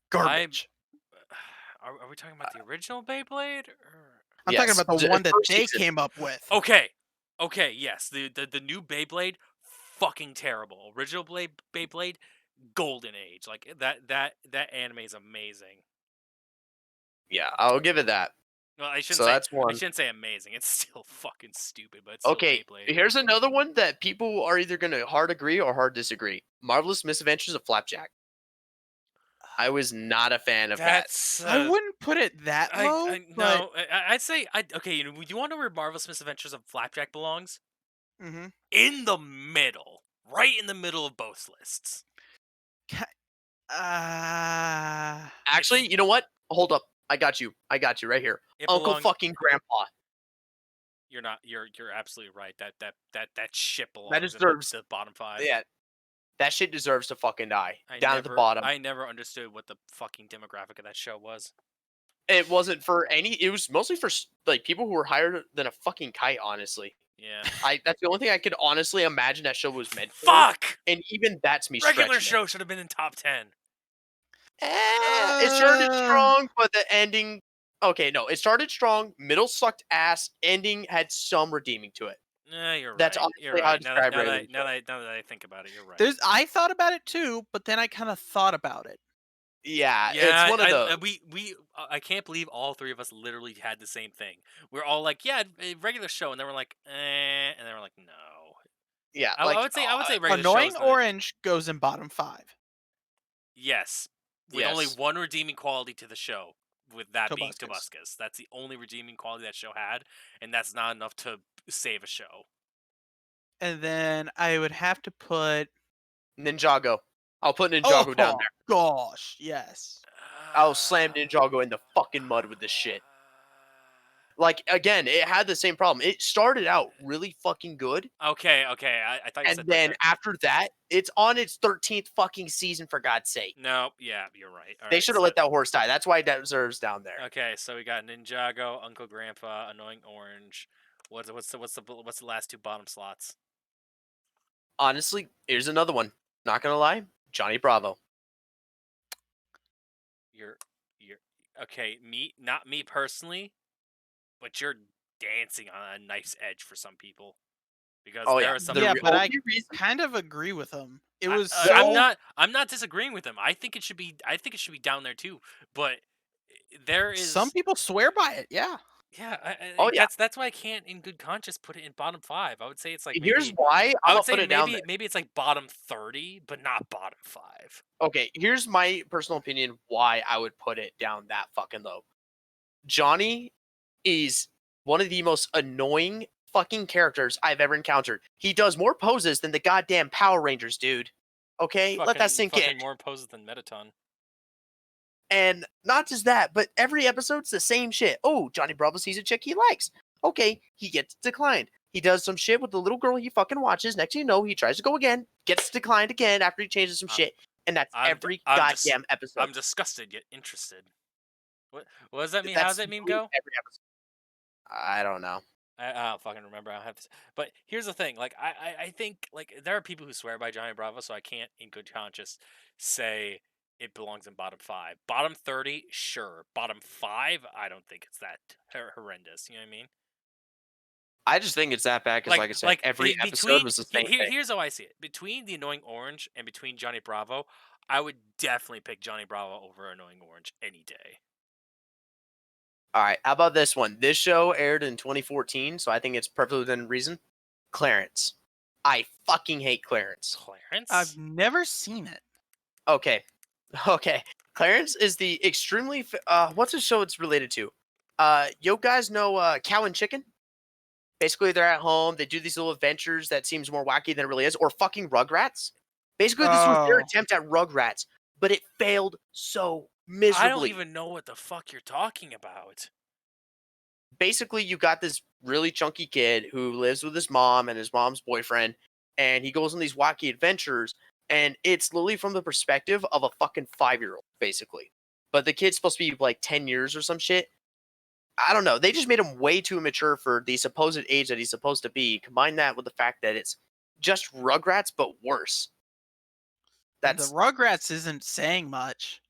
Garbage. Are we talking about the original Beyblade? Or... I'm talking Yes, about the the one that first they season. came up with. Okay, yes, the new Beyblade, fucking terrible. Original Beyblade, golden age. Like that anime is amazing. Yeah, I'll give it that. Well, So that's I one. shouldn't say amazing. It's still fucking stupid, but it's still Okay, Beyblade. here's another one that people are either gonna hard agree or hard disagree. Marvelous Misadventures of Flapjack. I was not a fan of that. That's I wouldn't put it that low, but no. I'd say okay. You want to know where Marvelous Misadventures of Flapjack belongs? mhm. In the middle, right in the middle of both lists. Actually, you know what? Hold up. I got you right here. It Uncle belongs. fucking Grandpa. You're not. You're absolutely right. That shit belongs That in deserves. the bottom 5. Yeah, that shit deserves to fucking die. Down at the bottom. I never understood what the fucking demographic of that show was. It wasn't for any. It was mostly for like people who were higher than a fucking kite. Honestly, Yeah. that's the only thing I could honestly imagine that show was meant for. Fuck. And even that's me. Regular stretching show should have been in top 10. It started strong, but the ending. Okay, no, it started strong. Middle sucked ass. Ending had some redeeming to it. You're That's right. honestly You're how I right. describe Raven. Now that I think about it, you're right. I thought about it too, but then I kind of thought about it. Yeah, Yeah, it's one of those. I can't believe all 3 of us literally had the same thing. We're all like, yeah, a regular show, and then we're like, and then we're like, no. Yeah, I would say regular Annoying shows. Orange goes in bottom 5. Yes, with only Yes. one redeeming quality to the show, with that being Tobuscus. Tobuscus. That's the only redeeming quality that show had, and that's not enough to save a show. And then I would have to put Ninjago. I'll put Ninjago down there. Gosh, yes. I'll slam Ninjago in the fucking mud with this shit. Like again, it had the same problem. It started out really fucking good, Okay. I thought you and said then that. after that, it's on its 13th fucking season. For God's sake, No, yeah, you're right. All they right, should have let that horse die. That's why it deserves down there. Okay, so we got Ninjago, Uncle Grandpa, Annoying Orange. What's the last 2 bottom slots? Honestly, here's another one. Not gonna lie, Johnny Bravo. You're okay. Not me personally, but you're dancing on a nice edge for some people because Oh there yeah, are some. Yeah, but I only reason kind of agree with him. It was I'm not disagreeing with him. I think it should be down there too. But there is some people swear by it. Yeah. Yeah. Oh, yeah. That's why I can't, in good conscience, put it in bottom 5. I would say it's like here's maybe. why I I'm would gonna say put it down there. maybe it's like bottom 30, but not bottom 5. Okay, here's my personal opinion why I would put it down that fucking low. Johnny is one of the most annoying fucking characters I've ever encountered. He does more poses than the goddamn Power Rangers, dude. Okay, let that sink in. More poses than Metaton. And not just that, but every episode's the same shit. Oh, Johnny Bravo sees a chick he likes. Okay, he gets declined. He does some shit with the little girl he fucking watches. Next thing you know, he tries to go again, gets declined again after he changes some shit. And that's every goddamn episode. I'm disgusted yet interested. What does that mean? How does That's that meme literally go? every episode. I don't know. I don't fucking remember. I have to, but here's the thing. Like I think like there are people who swear by Johnny Bravo, so I can't in good conscience say it belongs in bottom 5. Bottom 30, sure. Bottom 5, I don't think it's that horrendous. You know what I mean? I just think it's that bad because, like I said, every episode was the same thing. Here's how I see it. Between the Annoying Orange and between Johnny Bravo, I would definitely pick Johnny Bravo over Annoying Orange any day. All right, how about this one? This show aired in 2014, so I think it's perfectly within reason. Clarence. I fucking hate Clarence. Clarence? I've never seen it. Okay. Clarence is the extremely what's the show it's related to? You guys know Cow and Chicken? Basically, they're at home. They do these little adventures that seems more wacky than it really is, or fucking Rugrats. Basically, this was their Oh. attempt at Rugrats, but it failed so I miserably. don't even know what the fuck you're talking about. Basically, you got this really chunky kid who lives with his mom and his mom's boyfriend, and he goes on these wacky adventures, and it's literally from the perspective of a fucking 5-year-old, basically. But the kid's supposed to be like 10 years or some shit. I don't know. They just made him way too immature for the supposed age that he's supposed to be. Combine that with the fact that it's just Rugrats, but worse. The That's Rugrats isn't saying much.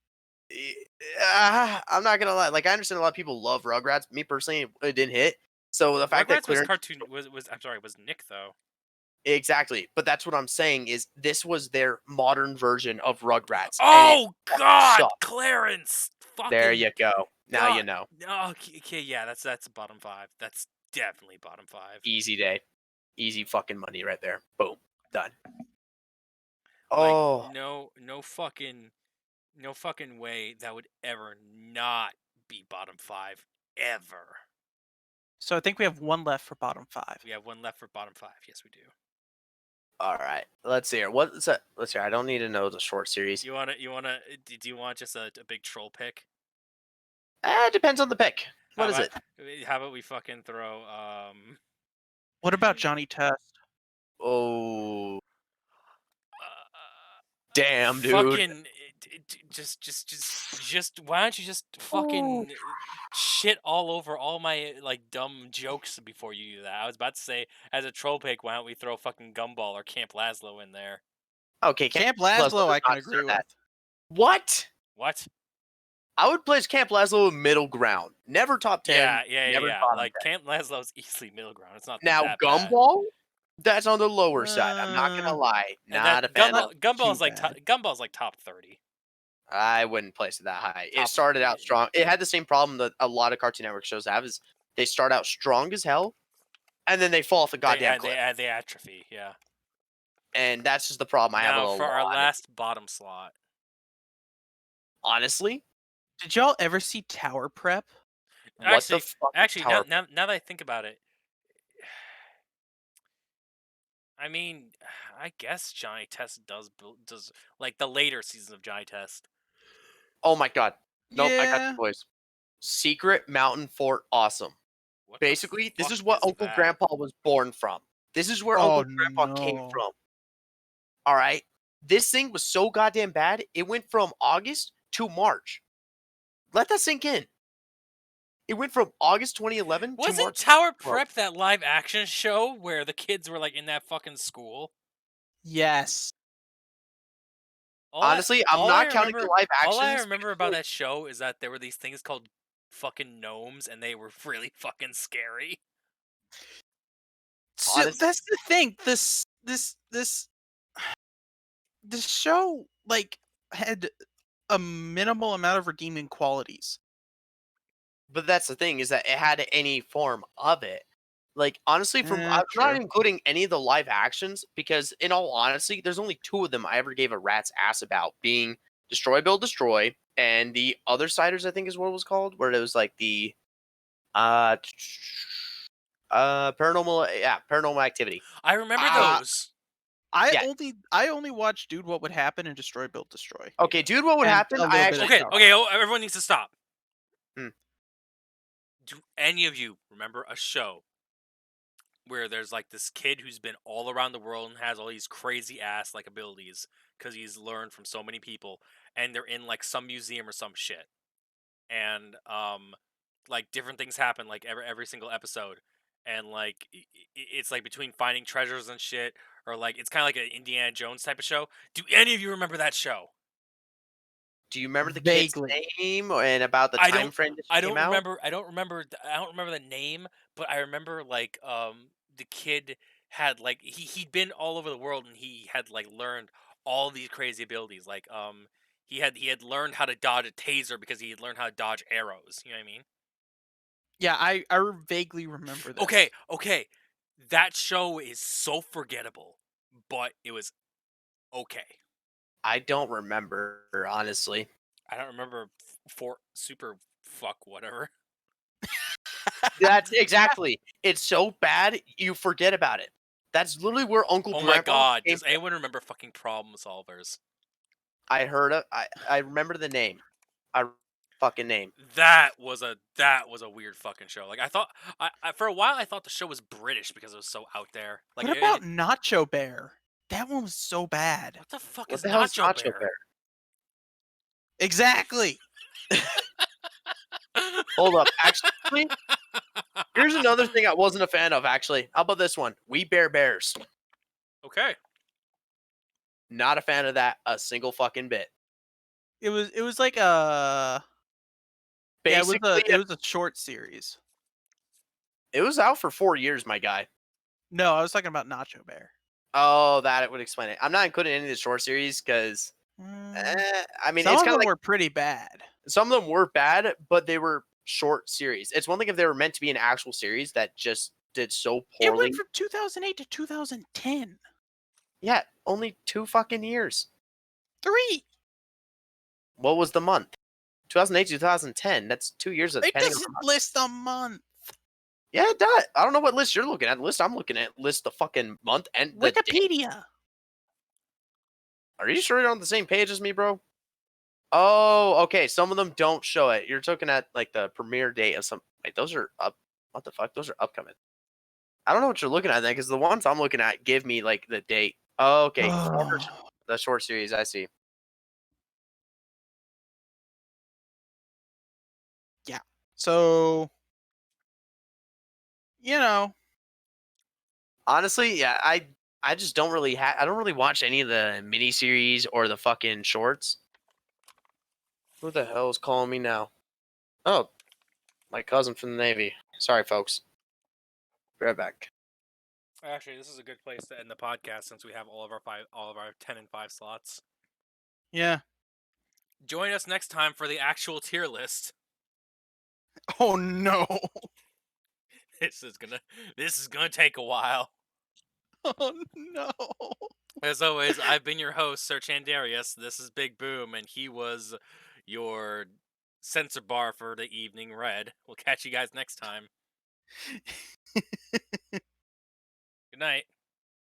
I'm not gonna lie. Like, I understand a lot of people love Rugrats. Me personally, it didn't hit. So the fact that Rugrats was Clarence, cartoon was I'm sorry, was Nick though. exactly. But that's what I'm saying is this was their modern version of Rugrats. Oh God, sucked. Clarence! Fucking There you go. Now you God. know. No, okay, yeah, that's bottom 5. That's definitely bottom 5. Easy day. Easy fucking money right there. Boom. Done. Like, Oh, no fucking way that would ever not be bottom 5 ever. So I think we have one left for bottom 5. We have one left for bottom 5. Yes, we do. all right. Let's see here. What's that? Let's see. I don't need to know the short series. Do you want just a big troll pick? Depends on the pick. What is it? How about we fucking throw What about Johnny Test? Oh, damn, dude. fucking just why don't you just fucking shit all over all my like dumb jokes before you do that? I was about to say as a troll pick, why don't we throw fucking Gumball or Camp Lazlo in there? Okay, Camp Lazlo, I can not agree with. that. What? What? I would place Camp Lazlo in middle ground. Never top 10. Yeah. never bottom Like 10. Camp Lazlo's easily middle ground. It's not Now, that bad. Gumball, that's on the lower side. I'm not going to lie. And Not a fan of Gumball's too like bad. Gumball's like top 30. I wouldn't place it that high. It Top started out 30. strong. It had the same problem that a lot of Cartoon Network shows have is they start out strong as hell, and then they fall off the goddamn cliff. They atrophy, yeah. And that's just the problem I have with Now a for lot. our last bottom slot. Honestly, Did y'all ever see Tower Prep? what the fuck? is Actually, Tower- now that I think about it, I mean, I guess Johnny Test does like the later seasons of Johnny Test. Oh my god. Nope, I got Yeah. the voice. Secret Mountain Fort Awesome. What the Basically, this fuck is what Uncle that? Grandpa was born from. This is where Oh, Uncle Grandpa came no. from. All right. This thing was so goddamn bad, it went from August to March. Let that sink in. It went from August 2011 to Wasn't March. Tower 12. Prep that live action show where the kids were like in that fucking school? Yes. Honestly, I'm not counting the live All I actions remember because, about like, that show is that there were these things called fucking gnomes, and they were really fucking scary. So Honest- that's the thing. This show like had a minimal amount of redeeming qualities. But that's the thing is that it had any form of it. Like, honestly, I'm not True. including any of the live actions because, in all honesty, there's only 2 of them I ever gave a rat's ass about, being Destroy, Build, Destroy, and the Other Siders, I think is what it was called, where it was like the paranormal activity. I remember Ah. those. Yeah. I only watched Dude What Would Happen and Destroy Build Destroy. Okay, dude, what would And happen? a I little bit actually of Okay, South okay, oh, everyone needs to stop. Hmm. Do any of you remember a show where there's like this kid who's been all around the world and has all these crazy ass like abilities because he's learned from so many people, and they're in like some museum or some shit, and like different things happen like every single episode, and like it's like between finding treasures and shit, or like it's kind of like an Indiana Jones type of show. Do any of you remember that show? Do you remember the kid's Vaguely. name and about the I time don't. frame that I she came don't out? remember. I don't remember. I don't remember the name, but I remember like the kid had like he'd been all over the world and he had like learned all these crazy abilities. Like he had learned how to dodge a taser because he had learned how to dodge arrows. You know what I mean? Yeah, I vaguely remember this. Okay, okay. That show is so forgettable, but it was okay. I don't remember, honestly. I don't remember for super fuck whatever. That's exactly. It's so bad you forget about it. That's literally where Uncle Oh my Grandpa god, came does anyone remember fucking Problem Solvers? I heard it. I remember the name. I fucking name. That was a weird fucking show. Like I thought, I for a while I thought the show was British because it was so out there. Like, What about Nacho Bear? That one was so bad. what the fuck What is the hell is Nacho Nacho Bear? Bear? Exactly. Hold up. Actually, here's another thing I wasn't a fan of. Actually, how about this one? We Bear Bears. Okay, Not a fan of that a single fucking bit. It was like a yeah, Basically, it was a short series. it was out for 4 years, my guy. No, I was talking about Nacho Bear. Oh, that would explain it. I'm not including any of the short series because, Mm, I mean, some it's of kind of them like were pretty bad. some of them were bad, but they were short series. It's one thing if they were meant to be an actual series that just did so It poorly. went from 2008 to 2010. Yeah, only 2 fucking years. 3. What was the month? 2008 to 2010. That's 2 years of It depending on doesn't the month. list a month. Yeah, it does. I don't know what list you're looking at. The list I'm looking at lists the fucking month and the date. Wikipedia. Are you sure you're on the same page as me, bro? Oh, okay. Some of them don't show it. You're looking at like the premiere date of some. Wait, those are up. What the fuck? Those are upcoming. I don't know what you're looking at then, because the ones I'm looking at give me like the date. Oh, okay. The short series. I see. Yeah. So, you know, Honestly, yeah, I just don't really I don't really watch any of the miniseries or the fucking shorts. Who the hell is calling me now? Oh, my cousin from the Navy. Sorry, folks. Be right back. actually, this is a good place to end the podcast since we have all of our 10 and 5 slots. yeah. Join us next time for the actual tier list. Oh no. This is gonna take a while. Oh no. As always, I've been your host, Sir Chandarius. This is Big Boom, and he was your censor bar for the evening red. We'll catch you guys next time. Good night.